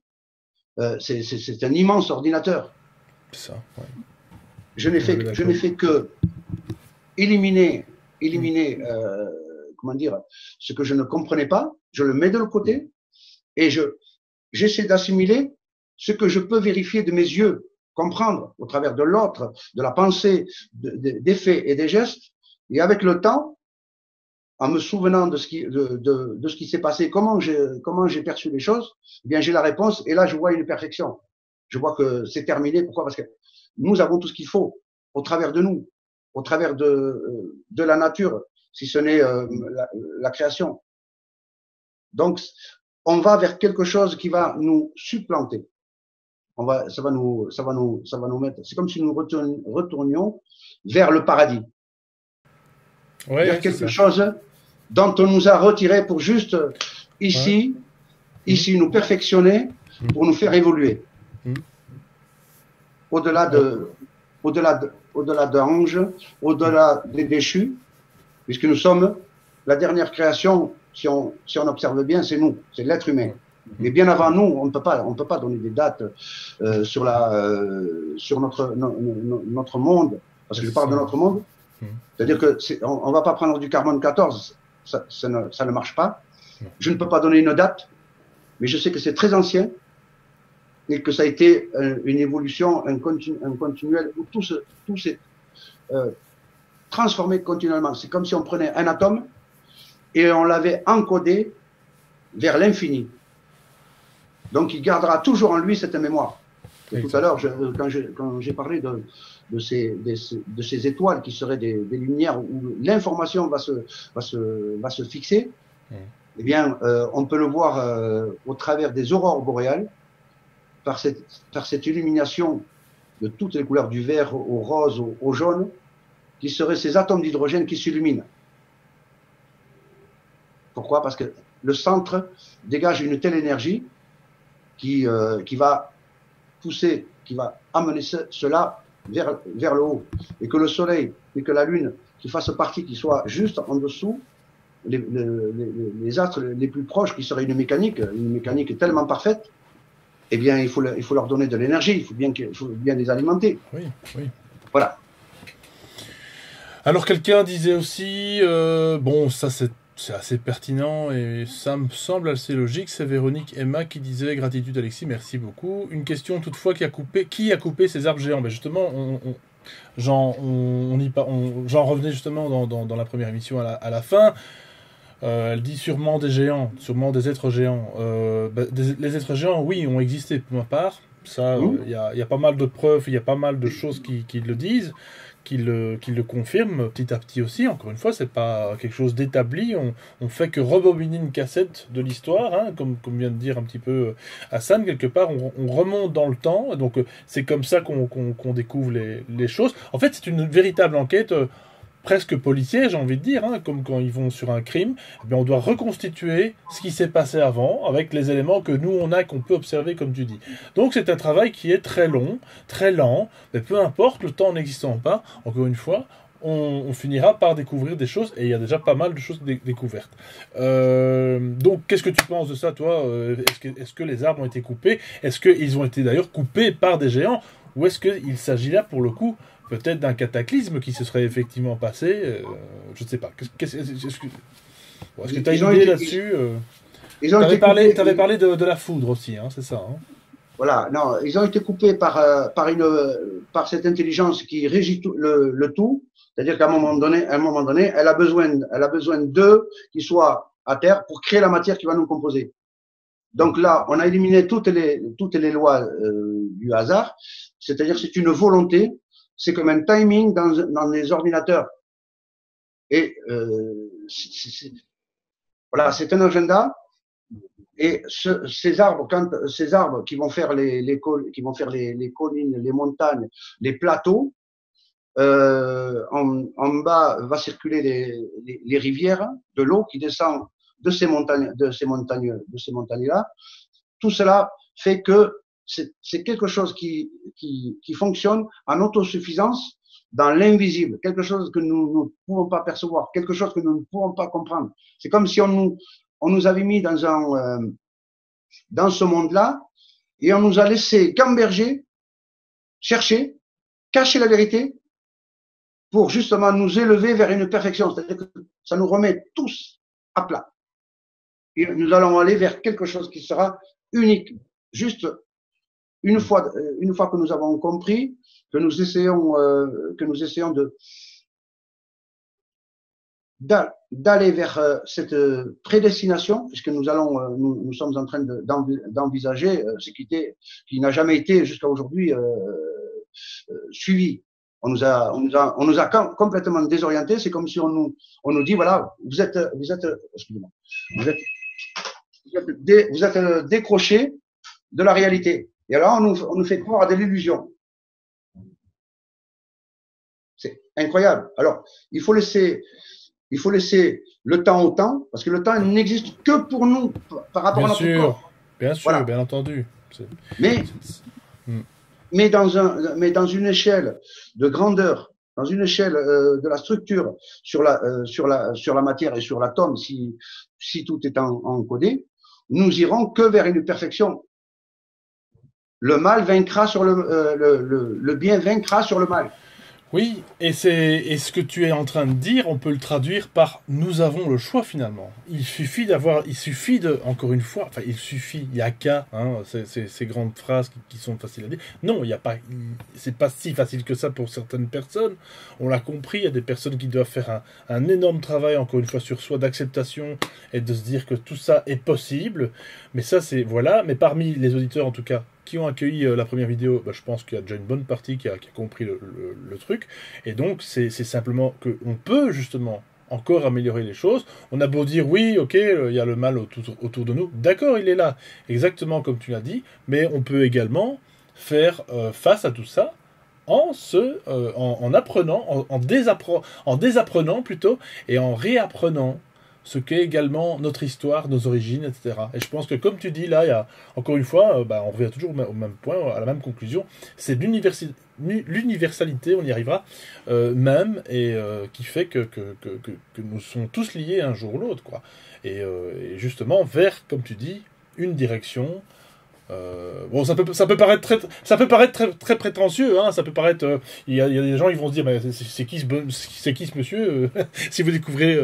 c'est un immense ordinateur. Ça, ouais. Je n'ai fait que éliminer comment dire, ce que je ne comprenais pas, je le mets de l'autre côté et j'essaie d'assimiler ce que je peux vérifier de mes yeux, comprendre au travers de l'autre, de la pensée, des faits et des gestes. Et avec le temps, en me souvenant de ce qui s'est passé, comment j'ai perçu les choses, eh bien j'ai la réponse et là je vois une perfection. Je vois que c'est terminé. Pourquoi? Parce que nous avons tout ce qu'il faut au travers de nous, au travers de la nature, si ce n'est la création. Donc, on va vers quelque chose qui va nous supplanter. Ça va nous mettre. C'est comme si nous retournions vers le paradis, vers quelque chose dont on nous a retiré pour juste ici nous perfectionner pour nous faire évoluer. Au-delà d'anges, au-delà des déchus, puisque nous sommes la dernière création, si on observe bien, c'est nous, c'est l'être humain. Mais bien avant nous, on ne peut pas donner des dates sur notre monde, parce que je parle de notre monde, c'est-à-dire que on va pas prendre du carbone 14, ça ne marche pas. Je ne peux pas donner une date, mais je sais que c'est très ancien et que ça a été une évolution, un continuel, où tout s'est transformé continuellement. C'est comme si on prenait un atome et on l'avait encodé vers l'infini. Donc il gardera toujours en lui cette mémoire. Et tout à l'heure, quand j'ai parlé de ces étoiles qui seraient des lumières où l'information va se fixer, eh bien, on peut le voir au travers des aurores boréales, par cette illumination de toutes les couleurs du vert au rose, au jaune, qui seraient ces atomes d'hydrogène qui s'illuminent. Pourquoi? Parce que le centre dégage une telle énergie qui va pousser, qui va amener cela vers le haut. Et que le soleil et que la lune qui fassent partie, qui soient juste en dessous, les astres les plus proches, qui seraient une mécanique tellement parfaite, eh bien, il faut leur donner de l'énergie, il faut bien les alimenter. Oui. Voilà. Alors, quelqu'un disait aussi, bon, ça c'est assez pertinent et ça me semble assez logique, c'est Véronique Emma qui disait « Gratitude Alexis, merci beaucoup. Une question toutefois, qui a coupé ces arbres géants ?» Ben justement, j'en revenais justement dans la première émission à la fin. Elle dit sûrement des géants, sûrement des êtres géants. Les êtres géants, oui, ont existé pour ma part. Ça, il y a pas mal de preuves, il y a pas mal de choses qui le disent, qui le confirment petit à petit aussi. Encore une fois, c'est pas quelque chose d'établi. On fait que rebobiner une cassette de l'histoire, hein, comme vient de dire un petit peu Hassan, quelque part, on remonte dans le temps. Donc c'est comme ça qu'on découvre les choses. En fait, c'est une véritable enquête. Presque policier, j'ai envie de dire, hein, comme quand ils vont sur un crime, eh on doit reconstituer ce qui s'est passé avant avec les éléments que nous on a, qu'on peut observer comme tu dis. Donc c'est un travail qui est très long, très lent, mais peu importe, le temps n'existant pas, encore une fois, on finira par découvrir des choses, et il y a déjà pas mal de choses découvertes. Donc, qu'est-ce que tu penses de ça, toi? Est-ce que les arbres ont été coupés? Est-ce qu'ils ont été d'ailleurs coupés par des géants? Ou est-ce qu'il s'agit là, pour le coup, peut-être d'un cataclysme qui se serait effectivement passé? Je ne sais pas. Est-ce que tu as une idée là-dessus? Tu avais parlé de la foudre aussi, hein, c'est ça, hein? Voilà, non, ils ont été coupés par cette intelligence qui régit le tout. C'est-à-dire qu'à un moment donné, elle a besoin d'eux qui soient à terre pour créer la matière qui va nous composer. Donc là, on a éliminé toutes les lois du hasard. C'est-à-dire que c'est une volonté, c'est comme un timing dans les ordinateurs. Et voilà, c'est un agenda. Et ces arbres qui vont faire les collines, les montagnes, les plateaux, en bas va circuler les rivières de l'eau qui descend de ces montagnes-là. Tout cela fait que c'est quelque chose qui fonctionne en autosuffisance dans l'invisible, quelque chose que nous ne pouvons pas percevoir, quelque chose que nous ne pouvons pas comprendre. C'est comme si on nous avait mis dans ce monde-là et on nous a laissé gamberger, chercher, cacher la vérité pour justement nous élever vers une perfection. C'est-à-dire que ça nous remet tous à plat. Et nous allons aller vers quelque chose qui sera unique. Juste une fois que nous avons compris, que nous essayons d'aller vers cette prédestination, puisque nous sommes en train d'envisager ce qui n'a jamais été jusqu'à aujourd'hui suivi. On nous a complètement désorientés. C'est comme si on nous dit, voilà, vous êtes décrochés de la réalité. Et alors, on nous fait croire à de l'illusion. C'est incroyable. Alors, il faut laisser le temps au temps, parce que le temps n'existe que pour nous, par rapport à notre corps. Bien sûr, voilà. Bien entendu. Mais dans une échelle de grandeur, dans une échelle de la structure sur la matière et sur l'atome, si tout est encodé, nous irons que vers une perfection. Le mal vaincra sur le bien vaincra sur le mal. Oui, et ce que tu es en train de dire, on peut le traduire par nous avons le choix finalement. Encore une fois, enfin il y a qu'à, hein, ces grandes phrases qui sont faciles à dire. Non, c'est pas si facile que ça pour certaines personnes. On l'a compris, il y a des personnes qui doivent faire un énorme travail, encore une fois, sur soi, d'acceptation et de se dire que tout ça est possible. Mais ça, voilà. Mais parmi les auditeurs, en tout cas, qui ont accueilli la première vidéo, je pense qu'il y a déjà une bonne partie qui a compris le truc. Et donc, c'est simplement qu'on peut justement encore améliorer les choses. On a beau dire, oui, ok, il y a le mal autour de nous. D'accord, il est là, exactement comme tu l'as dit. Mais on peut également faire face à tout ça en apprenant, en désapprenant plutôt, et en réapprenant ce qu'est également notre histoire, nos origines, etc. Et je pense que, comme tu dis, là, il y a, encore une fois, on revient toujours au même point, à la même conclusion, c'est l'universalité, on y arrivera, même, et qui fait que nous sommes tous liés un jour ou l'autre, quoi. Et justement, vers, comme tu dis, une direction. Bon, ça peut paraître très prétentieux, hein. Ça peut paraître, il y a des gens, ils vont se dire, c'est qui ce monsieur si vous découvrez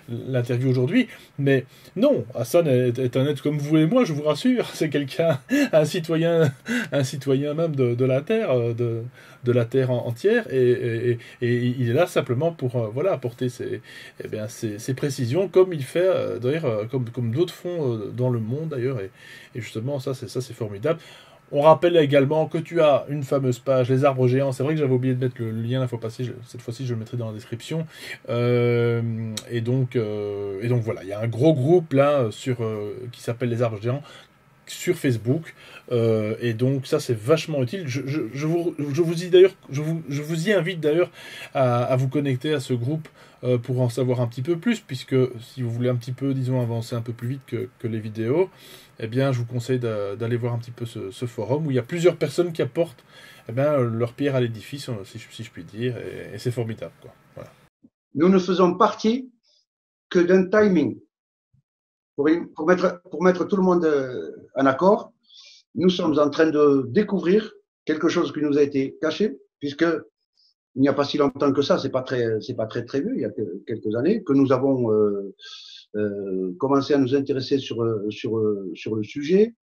l'interview aujourd'hui. Mais non, Hassan est un être comme vous et moi, je vous rassure. C'est quelqu'un, un citoyen même de la terre, de la terre entière, et il est là simplement pour apporter ses précisions, comme il fait d'ailleurs, comme d'autres font dans le monde d'ailleurs, et justement ça c'est formidable. On rappelle également que tu as une fameuse page, Les Arbres Géants. C'est vrai que j'avais oublié de mettre le lien la fois passée. Cette fois-ci, je le mettrai dans la description. Et donc voilà, il y a un gros groupe là qui s'appelle Les Arbres Géants sur Facebook. Et donc ça, c'est vachement utile. Je vous y invite d'ailleurs à vous connecter à ce groupe pour en savoir un petit peu plus, puisque si vous voulez un petit peu, disons, avancer un peu plus vite que les vidéos, eh bien, je vous conseille d'aller voir un petit peu ce forum où il y a plusieurs personnes qui apportent leur pierre à l'édifice, si je puis dire, et c'est formidable, quoi. Voilà. Nous ne faisons partie que d'un timing. Pour mettre tout le monde en accord, nous sommes en train de découvrir quelque chose qui nous a été caché, puisque il n'y a pas si longtemps que ça, c'est pas très vieux, il y a quelques années, que nous avons commencé à nous intéresser sur le sujet,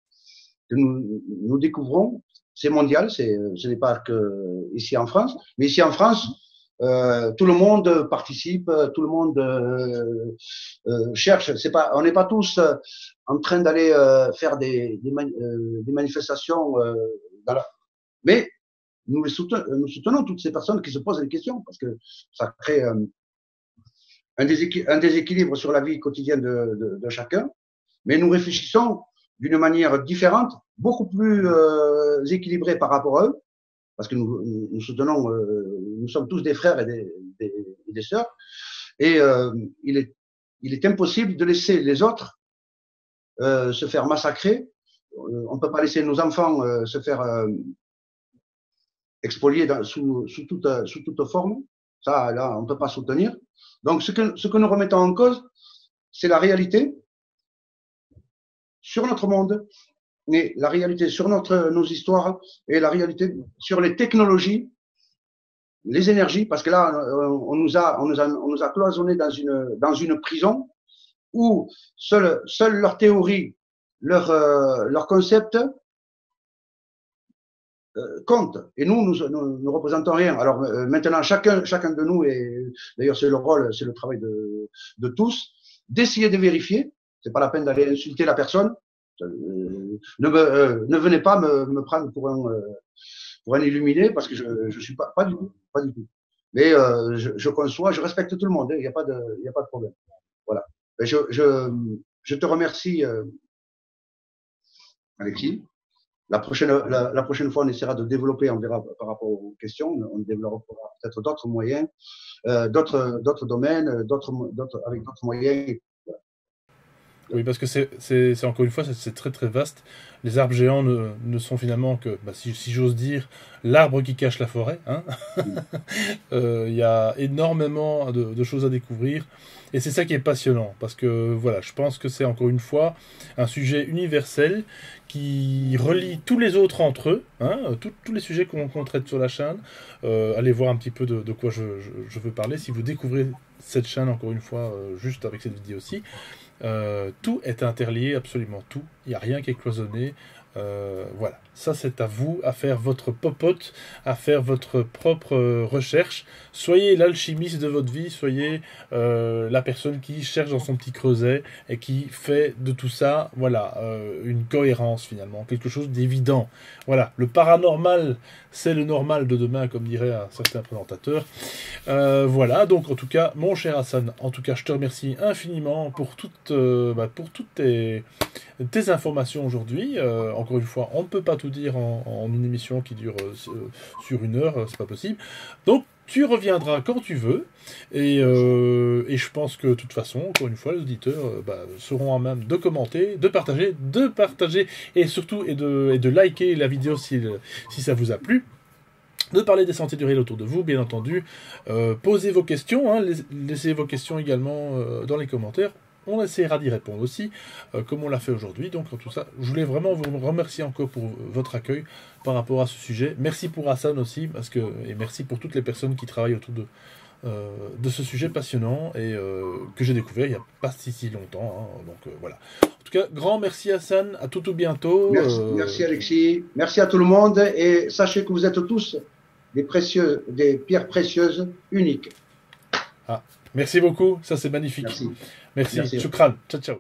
que nous découvrons. C'est mondial, ce n'est pas que ici en France, mais ici en France, tout le monde participe, tout le monde cherche. On n'est pas tous en train d'aller faire des manifestations mais nous soutenons toutes ces personnes qui se posent des questions parce que ça crée un déséquilibre sur la vie quotidienne de chacun. Mais nous réfléchissons d'une manière différente, beaucoup plus équilibrée par rapport à eux, parce que nous soutenons, nous sommes tous des frères et des sœurs, et il est impossible de laisser les autres se faire massacrer. On ne peut pas laisser nos enfants se faire expolier sous toute forme. Ça, là, on ne peut pas soutenir. Donc, ce que nous remettons en cause, c'est la réalité sur notre monde, mais la réalité sur nos histoires et la réalité sur les technologies, les énergies, parce que là, on nous a cloisonnés dans une prison où seule leur théorie, leur concept compte. Et nous représentons rien. Alors maintenant, chacun de nous, et d'ailleurs c'est le travail de tous, d'essayer de vérifier. C'est pas la peine d'aller insulter la personne. Ne venez pas me prendre pour un illuminé, parce que je suis pas du tout. Mais je conçois, je respecte tout le monde. Il n'y a pas de problème. Voilà. Et je te remercie, Alexis. La prochaine fois, on essaiera de développer, on verra par rapport aux questions, on développera peut-être d'autres moyens, d'autres domaines, avec d'autres moyens. Oui, parce que c'est encore une fois, c'est très très vaste. Les arbres géants ne sont finalement que, si j'ose dire, l'arbre qui cache la forêt. Hein. Y a énormément de choses à découvrir. Et c'est ça qui est passionnant, parce que voilà, je pense que c'est encore une fois un sujet universel qui relie tous les autres entre eux, hein, tous les sujets qu'on traite sur la chaîne. Allez voir un petit peu de quoi je veux parler. Si vous découvrez cette chaîne, encore une fois, juste avec cette vidéo-ci, tout est interlié, absolument tout. Il n'y a rien qui est cloisonné. Voilà, ça c'est à vous, à faire votre popote, à faire votre propre recherche. Soyez l'alchimiste de votre vie, soyez la personne qui cherche dans son petit creuset et qui fait de tout ça, voilà, une cohérence finalement, quelque chose d'évident. Voilà, le paranormal, c'est le normal de demain, comme dirait un certain présentateur. Voilà, donc en tout cas, mon cher Hassan, en tout cas, je te remercie infiniment pour toutes tes informations aujourd'hui. Encore une fois, on ne peut pas tout dire en une émission qui dure sur 1 heure, c'est pas possible. Donc, tu reviendras quand tu veux, et je pense que de toute façon, encore une fois, les auditeurs seront à même de commenter, de partager, et surtout et de liker la vidéo si ça vous a plu. De parler des sentiers du réel autour de vous, bien entendu. Posez vos questions, hein, laissez vos questions également dans les commentaires. On essaiera d'y répondre aussi, comme on l'a fait aujourd'hui. Donc, en tout ça, je voulais vraiment vous remercier encore pour votre accueil par rapport à ce sujet. Merci pour Hassan aussi, et merci pour toutes les personnes qui travaillent autour de ce sujet passionnant et que j'ai découvert il n'y a pas si longtemps. Hein, donc, voilà. En tout cas, grand merci Hassan, à tout bientôt. Merci Alexis, merci à tout le monde, et sachez que vous êtes tous des pierres précieuses uniques. Ah, merci beaucoup, ça c'est magnifique. Merci. Shukran. Ciao.